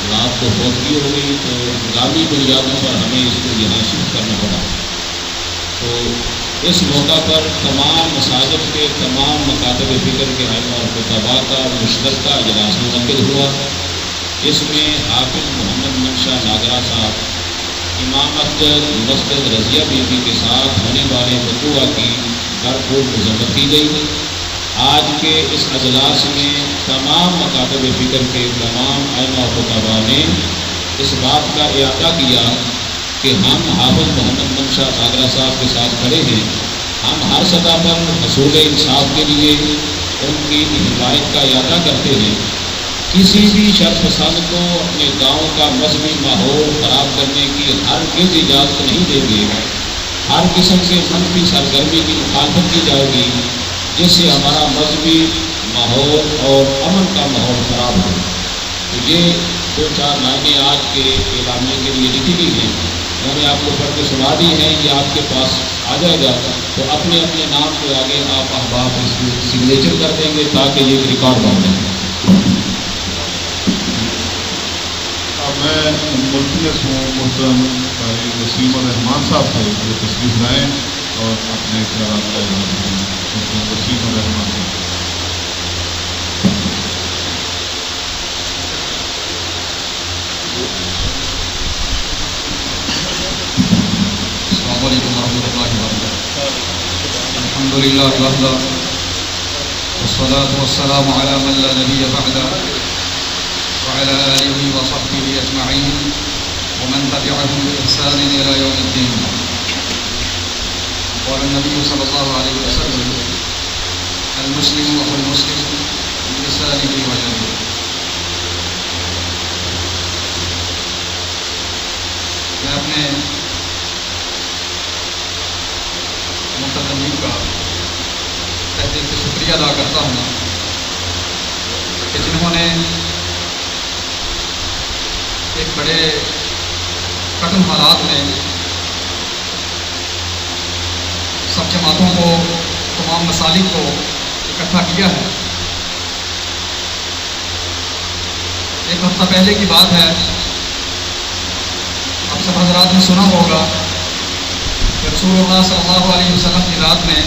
رات کو فوتگی ہو گئی تو نظامی بنیادوں پر ہمیں اس کو یہاں شفٹ کرنا پڑا۔ تو اس موقع پر تمام مساجد کے تمام مکاتب فکر کے ائمہ اور خطباء کا مشترکہ اجلاس منعقد ہوا، جس میں حافظ محمد منشا ناگرہ صاحب امامت مسجد رضیہ بی بی کے ساتھ ہونے والے وقوع کی بھرپور مذمت کی گئی۔ آج کے اس اجلاس میں تمام مکاتب فکر کے تمام ائمہ و خطباء نے اس بات کا اعادہ کیا کہ ہم حافظ محمد منشا ناگرہ صاحب کے ساتھ کھڑے ہیں، ہم ہر سطح پر حصول انصاف کے لیے ان کی حمایت کا اعادہ کرتے ہیں، کسی بھی شر پسند کو اپنے گاؤں کا مذہبی ماحول خراب کرنے کی ہرگز اجازت نہیں دیں گے، ہر قسم سے منفی سرگرمی کی مخالفت کی جائے گی جس سے ہمارا مذہبی ماحول اور امن کا ماحول خراب ہو۔ تو یہ 2-4 لائنیں آج کے اعلامیے کے لیے لکھی گئی ہیں، میں نے آپ کو پڑھ کے سنا دی ہیں، یہ آپ کے پاس آ جائے گا تو اپنے اپنے نام کے آگے آپ احباب اس کو سگنیچر کر دیں گے تاکہ یہ ایک ریکارڈ بن جائے۔ میں ملتمس ہوں محترم قاری وسیم الرحمان صاحب سے جو تشریف لائیں اور اپنے خیالات کا اظہار کریں۔ محترم وسیم الرحمان صاحب۔ السلام علیکم ورحمۃ اللہ وبرکاتہ۔ الحمد للہ وحدہ والصلاة والسلام علی من لا نبی بعدہ وعلى آلہ وصحبہ اجمعین ومن تبعهم بإحسان إلى يوم الدین۔ قال النبی صلی اللہ علیہ وسلم المسلم أخو المسلم بلسانه ويده۔ میں اپنے مقدمین کا تہ دل سے شکریہ ادا کرتا ہوں کہ جنہوں نے ایک بڑے کٹن حالات میں سب جماعتوں کو، تمام مسالک کو اکٹھا کیا ہے۔ ایک ہفتہ پہلے کی بات ہے، آپ سب حضرات نے سنا ہوگا کہ رسول اللہ صلی اللہ علیہ وسلم کی رات میں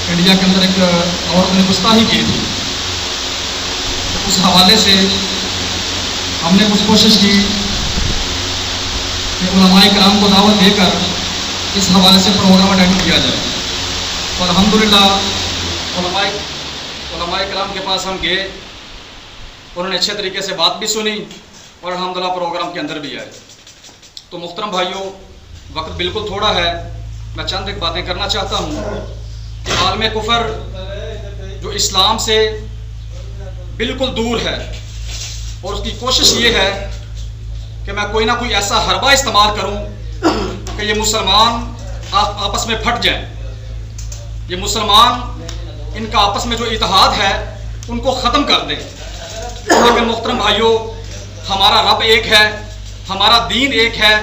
انڈیا کے اندر ایک عورت نے گستاخی کی تھی۔ اس حوالے سے ہم نے کچھ کوشش کی کہ علماء کرام کو دعوت دے کر اس حوالے سے پروگرام اٹینڈ کیا جائے، اور الحمدللہ علماء کرام کے پاس ہم گئے، انہوں نے اچھے طریقے سے بات بھی سنی اور الحمدللہ پروگرام کے اندر بھی آئے۔ تو محترم بھائیوں، وقت بالکل تھوڑا ہے، میں چند ایک باتیں کرنا چاہتا ہوں کہ عالم کفر جو اسلام سے بالکل دور ہے اور اس کی کوشش یہ ہے کہ میں کوئی نہ کوئی ایسا حربہ استعمال کروں کہ یہ مسلمان آپس میں پھٹ جائیں، یہ مسلمان ان کا آپس میں جو اتحاد ہے ان کو ختم کر دیں۔ لیکن محترم بھائیوں، ہمارا رب ایک ہے، ہمارا دین ایک ہے،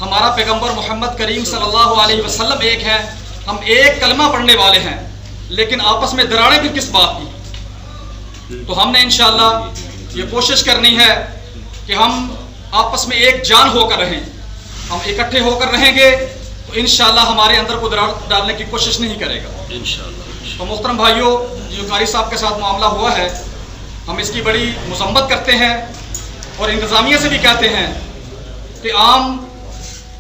ہمارا پیغمبر محمد کریم صلی اللہ علیہ وسلم ایک ہے، ہم ایک کلمہ پڑھنے والے ہیں، لیکن آپس میں دراڑیں بھی کس بات کی؟ تو ہم نے انشاءاللہ یہ کوشش کرنی ہے کہ ہم آپس میں ایک جان ہو کر رہیں، ہم اکٹھے ہو کر رہیں گے تو انشاءاللہ ہمارے اندر کو دراڑ ڈالنے کی کوشش نہیں کرے گا انشاءاللہ۔ تو محترم بھائیوں، جو قاری صاحب کے ساتھ معاملہ ہوا ہے، ہم اس کی بڑی مذمت کرتے ہیں اور انتظامیہ سے بھی کہتے ہیں کہ عام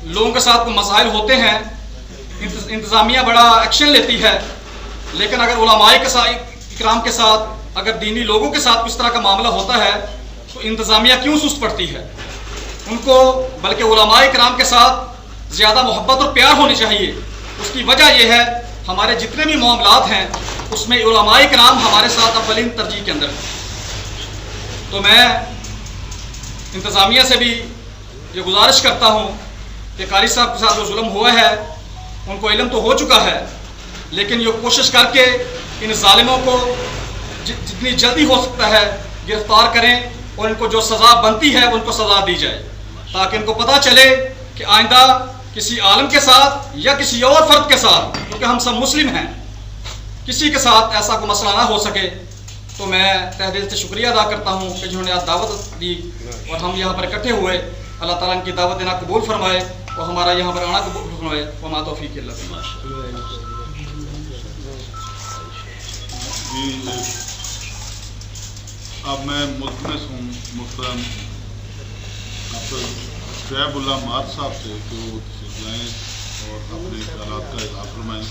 لوگوں کے ساتھ کوئی مسائل ہوتے ہیں، انتظامیہ بڑا ایکشن لیتی ہے، لیکن اگر علماء کرام کے ساتھ، اگر دینی لوگوں کے ساتھ اس طرح کا معاملہ ہوتا ہے تو انتظامیہ کیوں سست پڑتی ہے؟ ان کو بلکہ علماء کرام کے ساتھ زیادہ محبت اور پیار ہونی چاہیے۔ اس کی وجہ یہ ہے ہمارے جتنے بھی معاملات ہیں اس میں علماء کرام ہمارے ساتھ اولین ترجیح کے اندر ہیں۔ تو میں انتظامیہ سے بھی یہ گزارش کرتا ہوں کہ قاری صاحب کے ساتھ جو ظلم ہوا ہے ان کو علم تو ہو چکا ہے، لیکن یہ کوشش کر کے ان ظالموں کو جتنی جلدی ہو سکتا ہے گرفتار کریں اور ان کو جو سزا بنتی ہے ان کو سزا دی جائے، تاکہ ان کو پتہ چلے کہ آئندہ کسی عالم کے ساتھ یا کسی اور فرد کے ساتھ، کیونکہ ہم سب مسلم ہیں، کسی کے ساتھ ایسا کوئی مسئلہ نہ ہو سکے۔ تو میں تہ دل سے شکریہ ادا کرتا ہوں کہ جنہوں نے آج دعوت دی اور ہم یہاں پر اکٹھے ہوئے۔ اللہ تعالیٰ ان کی دعوت دینا قبول فرمائے اور ہمارا یہاں پر آنا قبول فرمائے۔ وما توفیق الا باللہ۔ اب میں ملتمس ہوں محترم ڈاکٹر شعیب اللہ مار صاحب سے کہ وہ تشریف لائیں اور اپنے خیالات کا اظہار فرمائیں۔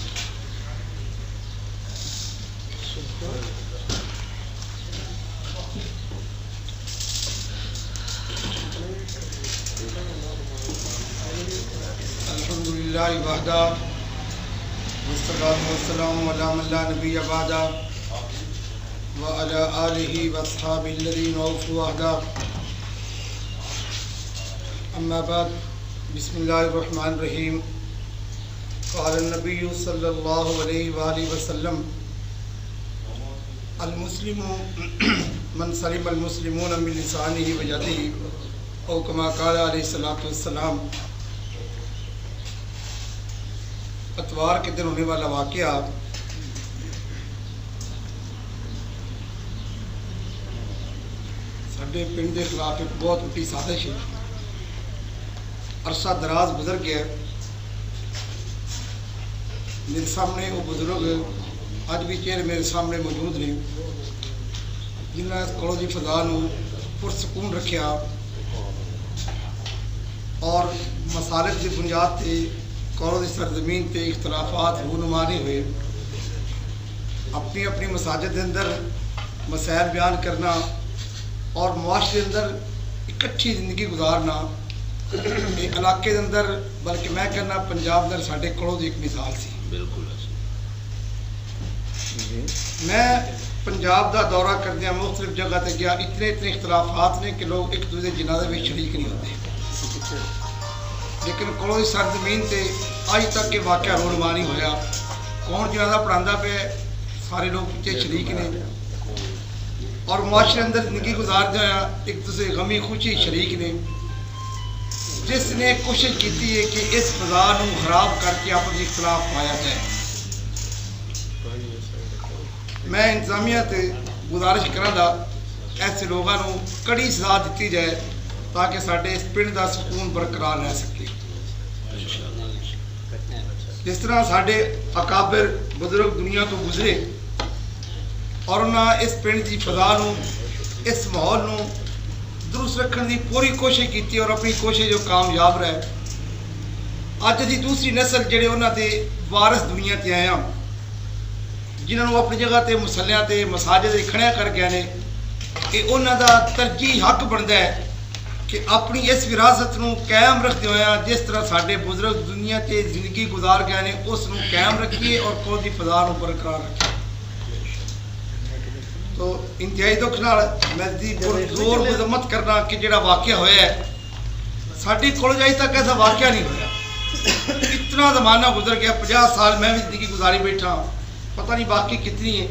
الحمدللہ وحدہ والصلاۃ والسلام علی من لا نبی بعدہ وعلی آلہ واصحابہ الذین اوفوا عہدہ۔ اما بعد، بسم اللہ الرحمن الرحیم۔ قال النبی صلی اللہ علیہ وآلہ وسلم المسلم من سلم المسلمون من لسانہ ویدہ، او کما قال علیہ الصلوۃ والسلام۔ اتوار کے دن ہونے والا واقعہ ساڈے پنڈ کے خلاف ایک بہت بڑی سازش ہے. عرصہ دراز گزر گیا. میرے سامنے وہ بزرگ اج بھی چہرے میرے سامنے موجود نے جنہوں نے اس کالج کی فضا نو پرسکون رکھیا اور مسالک کی بنیاد تے کالج کی سرزمین تے اختلافات رونما نہیں ہوئے. اپنی اپنی مساجد کے اندر مسائل بیان کرنا اور معاشرے اندر اکٹھی زندگی گزارنا ایک علاقے کے اندر بلکہ میں کہنا پنجاب اندر ساڈے کالج ایک مثال سی. بالکل میں پنجاب دا دورہ کردیا مختلف جگہ تے گیا. اتنے اختلافات نے کہ لوگ ایک دوسرے جنازے میں شریک نہیں ہوتے. لیکن کالج سرزمین تے آج تک یہ واقعہ رونما نہیں ہویا. کون جنازہ پڑھانا پہ سارے لوگ پیچھے شریک نے اور معاشرے اندر زندگی گزار دیا ایک دوسرے غمی خوشی شریک نے. جس نے کوشش کی ہے کہ اس فضا نو خراب کر کے اپنی اختلاف پایا جائے. میں انتظامیہ تے گزارش کرا دا ایسے لوگوں کو کڑی سزا دیتی جائے تاکہ ساڈے اس پنڈ دا سکون برقرار رہ سکے. جس طرح ساڈے اکابر بزرگ دنیا تو گزرے اور انہاں اس پنڈ دی فضا نو اس ماحول نو درست رکھنے کی پوری کوشش کی اور اپنی کوشش جو کامیاب رہے. اج دی دوسری نسل جڑے انہاں دے وارث دنیا تے آیا جنہوں نے اپنی جگہ تے مسلیاں تے مساجد کھڑیا کر گئے نے کہ انہاں دا ترجیح حق بنتا ہے کہ اپنی اس وراثت نو قائم رکھتے ہوئے جس طرح ساڈے بزرگ دنیا تے زندگی گزار گئے نے اس نو قائم رکھیے اور قوم دی فضا نو برقرار رکھیے. تو انتہائی دکھ نال میں زور مذمت کرنا کہ جڑا واقعہ ہوا ہے ساڈی کالج اج تک ایسا واقعہ نہیں ہوا. اتنا زمانہ گزر گیا 50 سال میں بھی زندگی گزاری بیٹھا پتہ نہیں باقی کتنی ہے.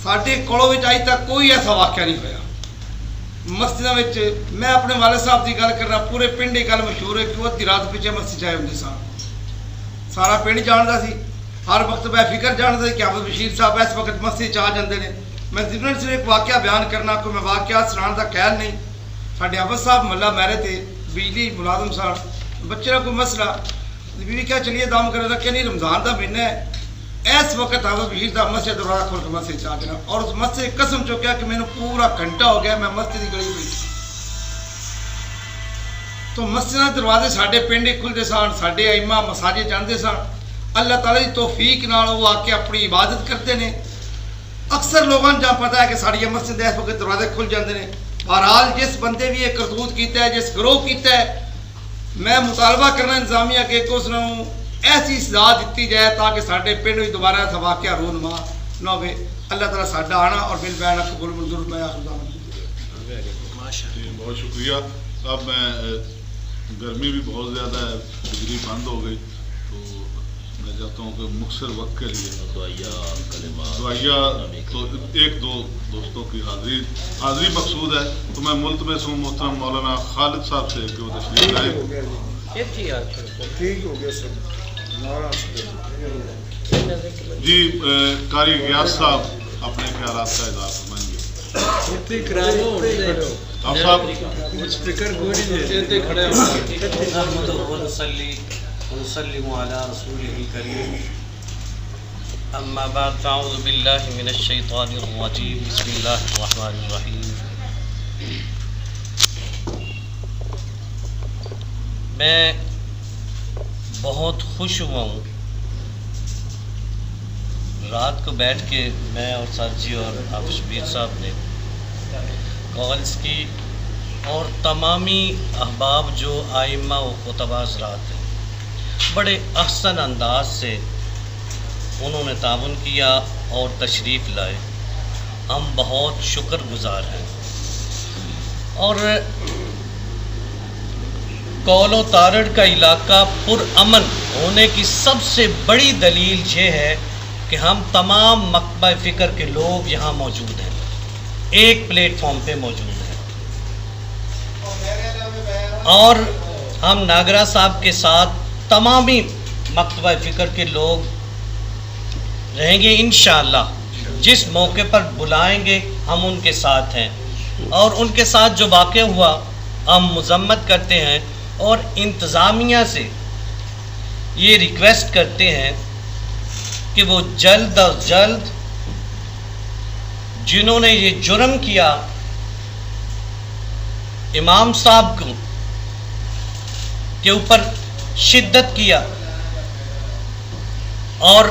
ساڈے کالج اج تک کوئی ایسا واقعہ نہیں ہوا. مسجدوں میں میں اپنے والد صاحب کی گل کرنا پورے پنڈ کی گل مشہور ہے کہ وہ ادھی رات پیچھے مسجد آئے ہوں سن. سارا پنڈ جانتا سی ہر وقت بے فکر جانتا سی کہ احمد بشیر صاحب اس وقت مسجد آ جاتے ہیں. میں ضمن سے ایک واقعہ بیان کرنا کوئی میں واقعات سنان کا خیال نہیں. ساڈے احمد صاحب محلہ میرے تھے بجلی ملازم سن بچے کا کوئی مسئلہ بیوی کیا چلیے دم کر رکھے نہیں رمضان کا مہینہ ہے اس وقت احمد بشیر صاحب مسجد دروازہ کھول کے مسجد چاہ دینا اور اس مسجد قسم چکیا کہ میں نے پورا گھنٹہ ہو گیا میں مسجد کی گلی پہ. تو مسجد دروازے ساڈے پنڈ کھلتے سن ساڈے ائمہ مساجد جانتے سن. اللہ تعالیٰ کی توفیق نال وہ آ کے اپنی عبادت کرتے ہیں. اکثر لوگوں کو جہاں پتا ہے کہ ساری مسجد اس وقت دروازے کھل جاتے ہیں. بہرحال جس بندے بھی یہ کرتوت کیتا ہے جس گروہ کیتا ہے میں مطالبہ کرنا انتظامیہ کے کہ اس نے ایسی سزا دیتی جائے تاکہ ساڈے پنڈ میں دوبارہ ایسا واقعہ رونما نہ ہوئے. اللہ تعالیٰ ساڈا آنا اور بل بیان قبول منظور. میں بہت شکریہ صاحب. میں گرمی بھی بہت زیادہ ہے بجلی بند ہو گئی تو میں چاہتا ہوں کہ مختصر وقت کے لیے دعائیہ تو ایک دو دوستوں کی حاضری مقصود ہے تو میں ملتمس ہوں محترم مولانا خالد صاحب سے کہ وہ تشریف لائیں. ٹھیک ہو گیا سر. جی قاری غیاث صاحب اپنے خیالات کا اظہار فرمائیں گے. آپ صاحب ونسلم على رسوله الكريم اما بعد فاعوذ بالله من الشيطان الرجيم بسم الله الرحمن الرحيم. میں بہت خوش ہوا ہوں رات کو بیٹھ کے میں اور سر جی اور حافظ شبیر صاحب نے کالز کی اور تمامی احباب جو ائمہ و خطباء حضرات ہیں بڑے احسن انداز سے انہوں نے تعاون کیا اور تشریف لائے. ہم بہت شکر گزار ہیں. اور کول و تارڑ کا علاقہ پرامن ہونے کی سب سے بڑی دلیل یہ ہے کہ ہم تمام مکتبہ فکر کے لوگ یہاں موجود ہیں ایک پلیٹ فارم پہ موجود ہیں اور ہم ناگرہ صاحب کے ساتھ مکتبہ فکر کے لوگ رہیں گے انشاءاللہ. جس موقع پر بلائیں گے ہم ان کے ساتھ ہیں، اور ان کے ساتھ جو واقع ہوا ہم مذمت کرتے ہیں اور انتظامیہ سے یہ ریکویسٹ کرتے ہیں کہ وہ جلد از جلد جنہوں نے یہ جرم کیا امام صاحب کو کے اوپر شدت کیا اور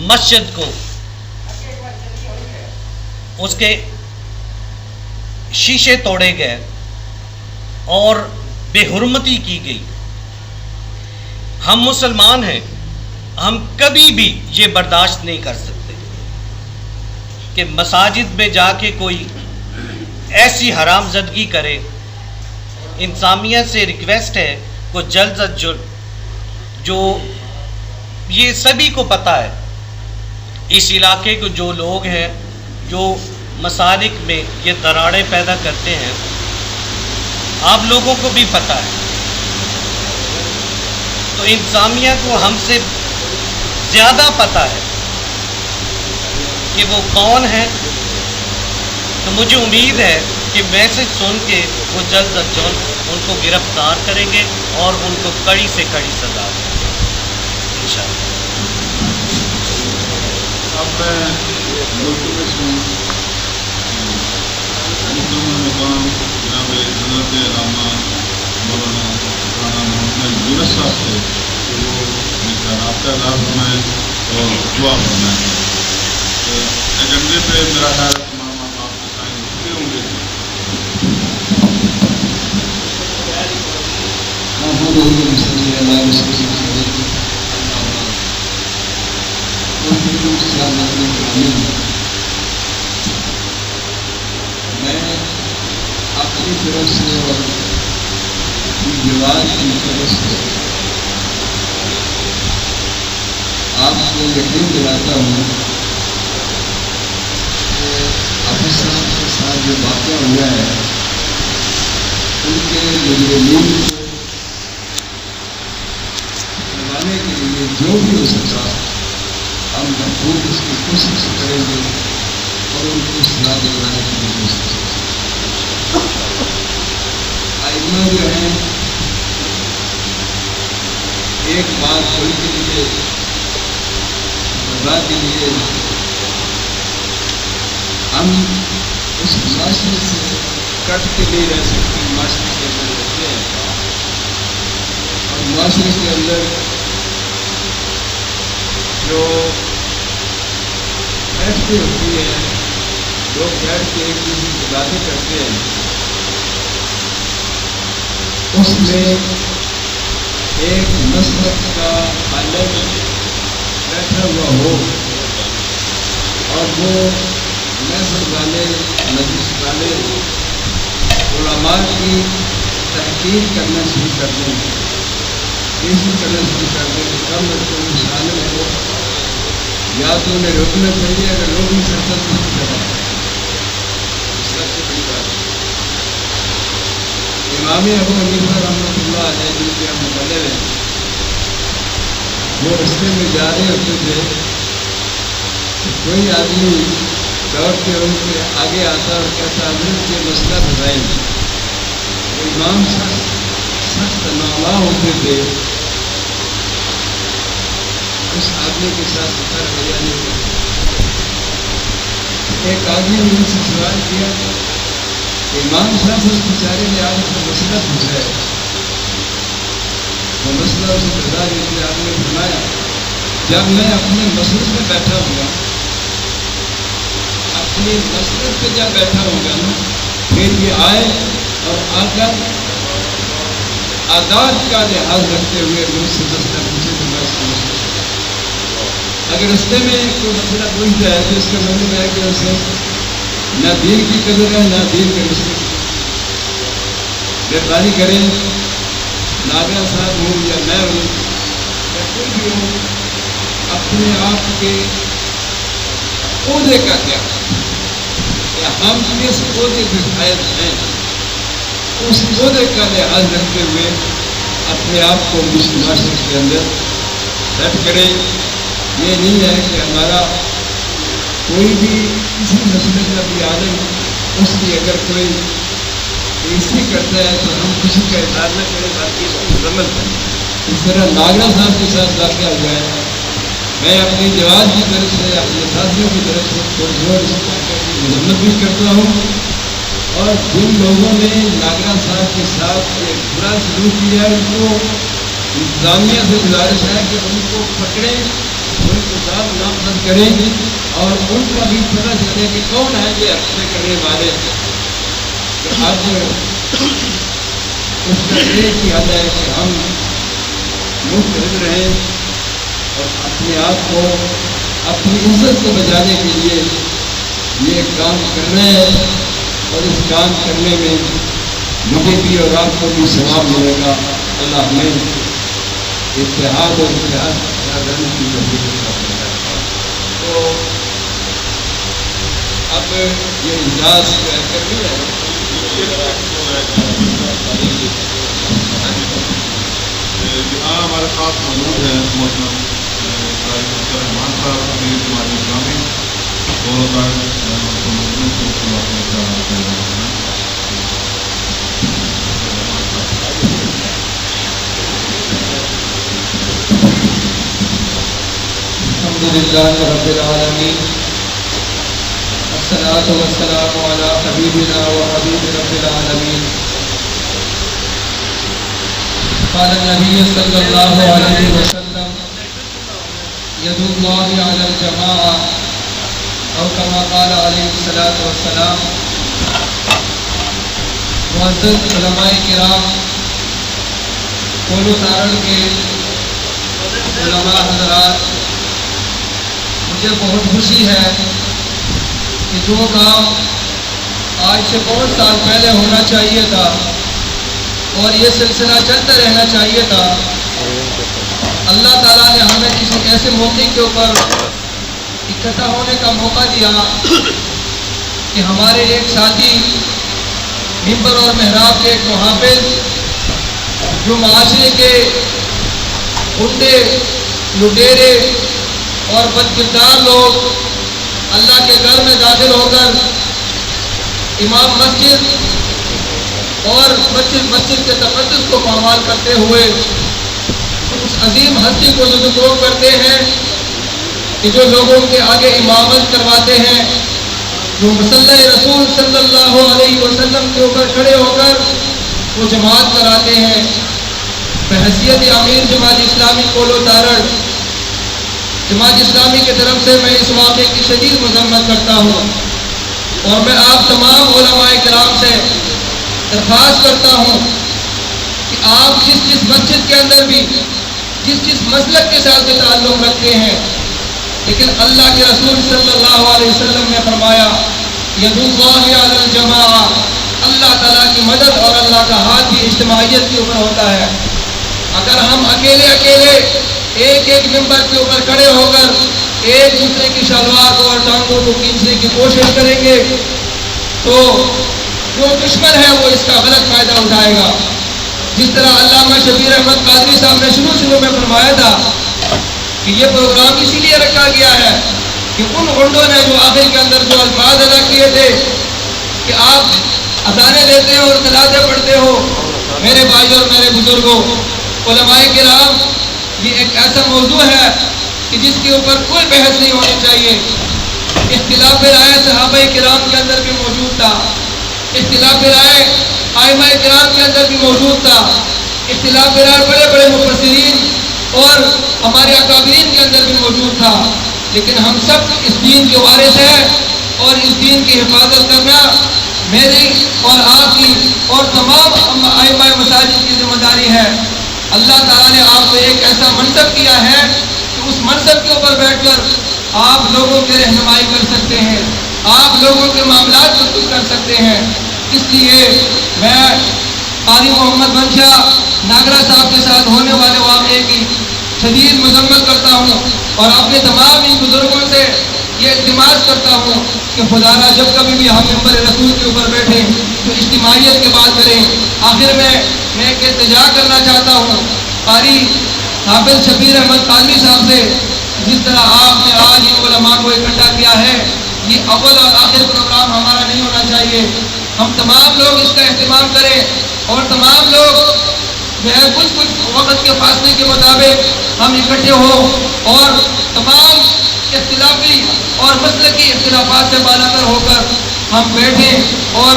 مسجد کو اس کے شیشے توڑے گئے اور بے حرمتی کی گئی. ہم مسلمان ہیں، ہم کبھی بھی یہ برداشت نہیں کر سکتے کہ مساجد میں جا کے کوئی ایسی حرام زدگی کرے. انتظامیہ سے ریکویسٹ ہے کہ جلد از جلد، جو یہ سبھی کو پتہ ہے اس علاقے کے جو لوگ ہیں جو مسالک میں یہ دراڑیں پیدا کرتے ہیں، آپ لوگوں کو بھی پتہ ہے، تو انتظامیہ کو ہم سے زیادہ پتہ ہے کہ وہ کون ہیں. تو مجھے امید ہے کہ میسج سن کے وہ جلد از جلد ان کو گرفتار کریں گے اور ان کو کڑی سے کڑی سزا دیں گے انشاءاللہ. اب میں ملتمس ہوں مقام جناب حضرت علامہ مولانا محمد یونس صاحب سے کہ وہ ان کا رابطہ دار فرمائیں اور دعا فرمائیں. ایجنڈے پہ میرا خیال تمام آپ کے سائن ہوتے ہوں گے. میں اپنی طرف سے اور جواب کی طرف سے آپ کو یقین دلاتا ہوں کہ حافظ صاحب کے ساتھ جو واقعہ ہوا ہے ان کے مجرمین کو کروانے کے لیے جو بھی ہو سکا ہم بھرپور اس کی کوشش کریں گے اور ان کو سزا دلوانے کی کوشش کریں گے. آئمہ جو ہیں ایک بات کوئی کے لیے سزا کے لیے ہم اس معاشرے سے کٹ کے نہیں رہ سکتے. معاشرے کے اندر رہتے ہیں اور معاشرے کے اندر جو بیٹھتے ہوتی ہے لوگ بیٹھ کے ایک دوسرے کی باتیں کرتے ہیں، اس میں ایک مذہب کا عالم بیٹھا ہوا ہو اور وہ مذہب والے مجلس والے علماء کی تحقیر کرنا شروع کر دیں، اسی کرنا شروع کر دیں کہ کم از کم شامل ہو، یا تو انہیں روکنا چاہیے. اگر لوگ نہیں سکتا تو نہیں کرنا چاہیے. سب سے بڑی بات ہے امام ابو حنیفہ رحمۃ اللہ علیہ جن کے ہم مقلد ہیں، وہ رستے میں جا رہے ہوتے تھے تو کوئی آدمی دوڑ کے ان کے آگے آتا اور کہتا حضرت یہ مسئلہ بتائیں. وہ امام سخت ناواں ہوتے تھے، اس آدمی کے ساتھ اتر رویہ نہیں کرتے. ایک آدمی نے ان سے سوال کیا کہ امام صاحب اس بیچارے نے آپ سے مسئلہ پوچھا ہے، وہ مسئلہ اسے بتا دیتے. آپ نے فرمایا جب میں اپنے مسجد میں بیٹھا ہوں گا، اپنی مسجد پہ جب بیٹھا ہوں گا نا، پھر یہ آئے اور آ کر آداب کا لحاظ رکھتے ہوئے مجھ سے مسئلہ پوچھے تو میں اس کا مسئلہ. اگر رستے میں کوئی مسئلہ پوچھ جائے تو اس کا مطلب ہے کہ اسے نہ دین کی قدر ہے نہ دین کے رستے کی. مہربانی کریں، ناگا صاحب ہوں یا میں ہوں یا کوئی بھی ہوں، اپنے آپ کے عہدے کا کیا کہ ہم کس عہدے کے قائل ہیں، اس عہدے کا لحاظ رکھتے ہوئے اپنے آپ کو اس معاشرے کے اندر ڈٹ کریں. یہ نہیں ہے کہ ہمارا کوئی بھی کسی مسئلے کا بھی عالم اس کی اگر کوئی بےعزتی کرتا ہے تو ہم کسی کا اظہار نہ کریں بلکہ اس کی مذمت کریں. اس طرح ناگرا صاحب کے ساتھ واقعہ ہوا ہے. میں اپنی جماعت کی طرف سے اپنے ساتھیوں کی طرف سے زور اس واقعے کی مذمت بھی کرتا ہوں. اور جن لوگوں نے ناگرا صاحب کے ساتھ ایک برا سلوک کیا ہے ان کو انتظامیہ سے گزارش ہے کہ ان کو پکڑیں, ان کے ساتھ نامزد کریں اور ان کا بھی پتہ چلے کہ کون ہے یہ حرکتیں کرنے والے. اب اس کا ایک ہی حل ہے کہ ہم مستعد رہیں اور اپنے آپ کو اپنی عزت کو بچانے کے لیے یہ کام کرنا ہے. اور اس کام کرنے میں مجھے بھی اور آپ کو بھی ثواب ملے گا. اللہ ہمیں اتحاد اور اتحاد کرنے کی توفیق عطا فرمائے. تو اب یہ اجلاس کرنی ہے. یہاں ہمارے ساتھ موجود ہیں محترم رحمان صاحب امیر جماعت اسلامی الحمدللہ رب العالمین الصلاۃ والسلام علی حبیبنا و حبیب رب العالمین. قال النبی صلی اللہ علیہ وسلم ید اللہ علی الجماعہ او کما قال علیہ الصلاۃ والسلام. معزز علماء کرام, کولو تارڑ کے علماء حضرات, مجھے بہت خوشی ہے کہ جو کام آج سے بہت سال پہلے ہونا چاہیے تھا اور یہ سلسلہ چلتا رہنا چاہیے تھا, اللہ تعالیٰ نے ہمیں کسی ایسے موقع کے اوپر اکٹھا ہونے کا موقع دیا کہ ہمارے ایک ساتھی ممبر اور محراب کے ایک محافظ جو معاشرے کے غنڈے, لٹیرے اور بدکردار لوگ اللہ کے گھر میں داخل ہو کر امام مسجد اور مسجد کے تقدس کو پامال کرتے ہوئے اس عظیم ہستی کو ذکر کرتے ہیں کہ جو لوگوں کے آگے امامت کرواتے ہیں, جو مصلی رسول صلی اللہ علیہ وسلم کے اوپر کھڑے ہو کر وہ جماعت کراتے ہیں. بحیثیت امیر جماعت اسلامی کولو تارڑ جماعت اسلامی کی طرف سے میں اس واقعے کی شدید مذمت کرتا ہوں اور میں آپ تمام علماء کرام سے درخواست کرتا ہوں کہ آپ جس مسجد کے اندر بھی جس مسلک کے ساتھ بھی تعلق رکھتے ہیں, لیکن اللہ کے رسول صلی اللہ علیہ وسلم نے فرمایا ید اللہ علی الجماعہ, اللہ تعالیٰ کی مدد اور اللہ کا ہاتھ بھی اجتماعیت کے اوپر ہوتا ہے. اگر ہم اکیلے ایک ممبر کے اوپر کھڑے ہو کر ایک دوسرے کی شلوار کو اور ٹانگوں کو کھینچنے کی کوشش کریں گے تو جو دشمن ہے وہ اس کا غلط فائدہ اٹھائے گا. جس طرح علامہ شبیر احمد قادری صاحب نے شروع میں فرمایا تھا کہ یہ پروگرام اسی لیے رکھا گیا ہے کہ ان غنڈوں نے جو آخر کے اندر جو الفاظ ادا کیے تھے کہ آپ اذانیں دیتے ہو اور صلاتیں پڑھتے ہو, میرے بھائیوں اور میرے بزرگوں, علماء کرام, یہ ایک ایسا موضوع ہے کہ جس کے اوپر کوئی بحث نہیں ہونی چاہیے. اختلاف رائے صحابہ کرام کے اندر بھی موجود تھا, اختلاف رائے ائمہ کرام کے اندر بھی موجود تھا, اختلاف رائے بڑے بڑے مفسرین اور ہمارے اکابرین کے اندر بھی موجود تھا. لیکن ہم سب اس دین کے وارث ہیں اور اس دین کی حفاظت کرنا میری اور آپ کی اور تمام ائمہ مساجد کی ذمہ داری ہے. اللہ تعالیٰ نے آپ کو ایک ایسا منصب دیا ہے کہ اس منصب کے اوپر بیٹھ کر آپ لوگوں کی رہنمائی کر سکتے ہیں, آپ لوگوں کے معاملات کو کچھ کر سکتے ہیں. اس لیے میں قاری محمد بنشا ناگرا صاحب کے ساتھ ہونے والے واقعے کی شدید مذمت کرتا ہوں اور اپنے تمام ان بزرگوں سے یہ التماس کرتا ہوں کہ خدا را جب کبھی بھی ہم ممبر رسول کے اوپر بیٹھیں تو اجتماعیت کے بات کریں. آخر میں ایک التجا کرنا چاہتا ہوں, قاری حافظ شبیر احمد قادری صاحب سے جس طرح آپ نے آج ان علماء کو اکٹھا کیا ہے، یہ اول اور آخر پروگرام ہمارا نہیں ہونا چاہیے. ہم تمام لوگ اس کا اہتمام کریں اور تمام لوگ جو ہے کچھ وقت کے فاصلے کے مطابق ہم اکٹھے ہوں اور تمام اختلافی اور مسلکی اختلافات سے بالا تر ہو کر ہم بیٹھیں اور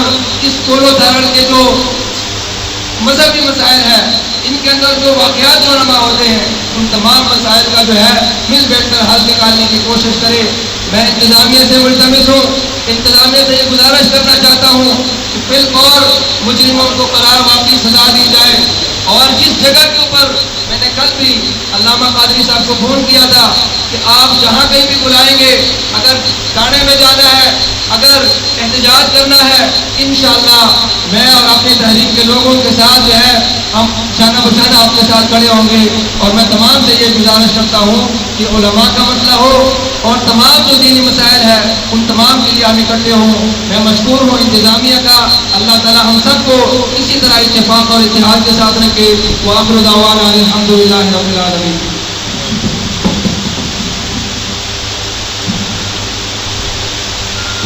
اس کولو دھارن کے جو مذہبی مسائل ہیں، ان کے اندر جو واقعات علماء ہوتے ہیں، ان تمام مسائل کا جو ہے مل بیٹھ کر حل نکالنے کی کوشش کرے. میں انتظامیہ سے ملتمس ہوں، انتظامیہ سے یہ گزارش کرنا چاہتا ہوں کہ بالفور مجرموں کو قرار واقعی سزا دی جائے. اور جس جگہ کے اوپر میں نے کل بھی علامہ قادری صاحب کو فون کیا تھا کہ آپ جہاں کہیں بھی بلائیں گے، اگر تھانے میں جانا ہے، اگر احتجاج کرنا ہے، انشاءاللہ میں اور اپنی تحریک کے لوگوں کے ساتھ جو ہے ہم شانہ بشانہ آپ کے ساتھ کھڑے ہوں گے. اور میں تمام سے یہ گزارش کرتا ہوں کہ علماء کا مسئلہ ہو اور تمام جو دینی مسائل ہیں ان تمام کے لیے ہم اکٹھے ہوں. میں مشکور ہوں انتظامیہ کا. اللہ تعالیٰ ہم سب کو اسی طرح اتفاق اور اتحاد کے ساتھ رکھے. وآخر دعوانا الحمدللہ رب العالمین.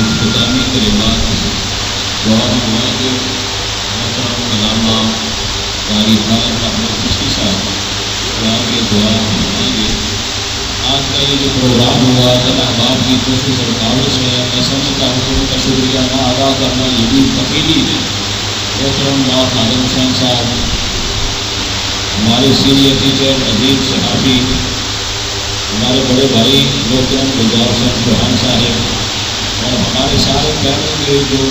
اختتامی کلمات دعا منگوا کے محترم علامہ قاری خالد احمد چشتی صاحب آگے دعا فرمائیں گے. آج کا یہ جو پروگرام ہوا جب احباب کی کوشش اور کاوش ہے، میں سمجھتا ہوں کہ ان کا شکریہ نہ ادا کرنا یہ بھی تقیلی ہے. محترم نواب خادم حسین صاحب، ہمارے سینئر ٹیچر عظیم صحافی، ہمارے بڑے بھائی محترم گلزار حسین چوہان صاحب، اور ہمارے سارے پہلے کے جو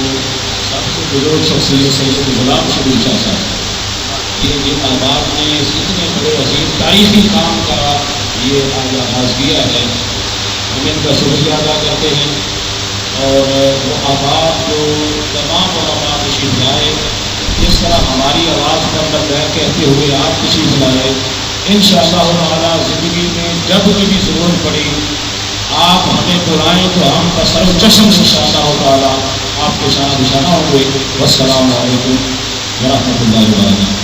سب سے بزرگ شخصیت سید غلام شبیر شاہ صاحب، یہ جن احباب نے اتنے بڑے عظیم تاریخی کام کا یہ آج آغاز کیا ہے، ہم ان کا شکریہ ادا کرتے ہیں. اور وہ احباب جو تمام علماء تشریف لائے، جس طرح ہماری آواز پر لبیک کہتے ہوئے آپ تشریف لائے، انشاءاللہ تعالیٰ زندگی میں جب کبھی ضرورت پڑی آپ ہمیں بلائیں تو ہم کا سر چشم انشاءاللہ تعالیٰ آپ کے ساتھ نشانہ ہوں گے. والسلام علیکم ورحمۃ اللہ وبرکاتہ.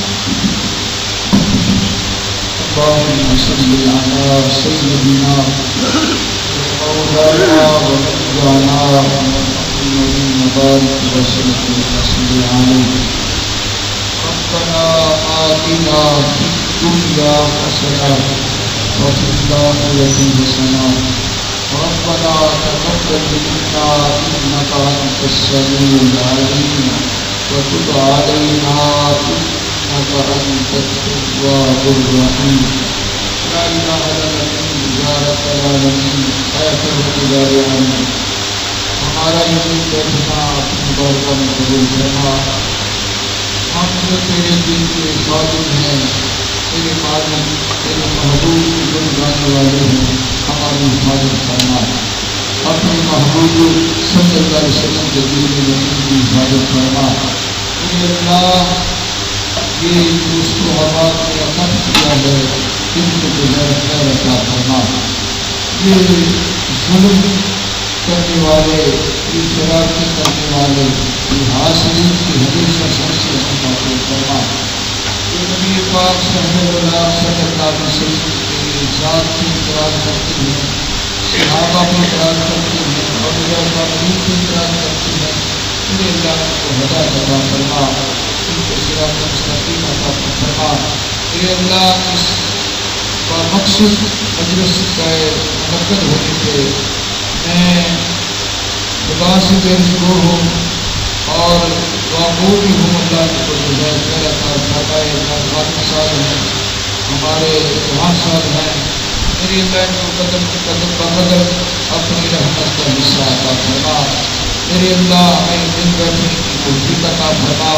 اللهم صل على سيدنا مولانا ونبينا محمد مبارك وسلم عليه. ربنا آتنا في الدنيا حسنة وفي الآخرة حسنة ربنا تقبل منا إنك أنت السميع العليم وتب علينا إنك أنت التواب الرحيم. لا إله إلا أنت يا رب العالمين. ہمارا یہ بیٹھنا اپنی بارگاہ میں قبول کرنا. ہم جو تیرے دل کے خادم ہیں، تیرے خادم، تیرے محبوب کے گن گانے والے ہیں، ہماری حفاظت کرنا. اپنے محبوب صلی اللہ علیہ وسلم کے دل میں یقین کی حفاظت کرنا. اللہ یہ دوست و احباب نے عقد کیا ہے، ان کو گزر خیر عطا فرما. یہ ظلم کرنے والے، یہ شرارتی کرنے والے، یہ حاصلین کی ہمیشہ سر سے ہم محفوظ فرما. یہ نبی پاک صلی اللہ علیہ وسلم کے ذات کی اقرار کرتے ہیں، صحابہ کی اقرار کرتے ہیں، اولیاء صالحین کی اقرار کرتے ہیں. میرے اللہ کو ہدایت عطا فرما، ان کو صراط مستقیم عطا فرما. اے اللہ اس مقصود مجلس کا منعقد ہونے پہ میں خدا سے بے رجوع ہوں اور دعاگو بھی ہوں. اللہ کی کو جزائے خیر عطا فرمائے. ہمارے خادم صاحب ہیں، ہمارے جوان صاحب ہیں، میری اللہ ان کو قدم بقدم اپنی رحمت کا حصہ عطا فرما. میرے اللہ ہمیں دل بیٹھنے کی توفیق عطا فرما،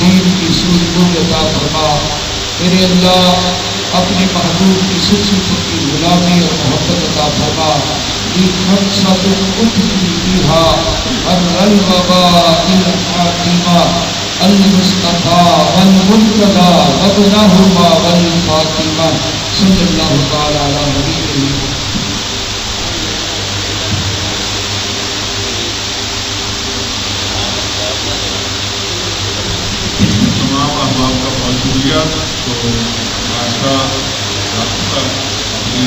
دین کی سوجھ بوجھ عطا فرما. میرے اللہ اپنے محبوب کی سلسلے کی غلامی اور محبت عطا فرما. خمسة أتي بها الوباء الحاكمة المصطفى والمرتضى وابنهما والفاطمة صلى الله تعالى على نبيه. تمام احباب کا بہت شکریہ. تو آج کا رابطہ اپنی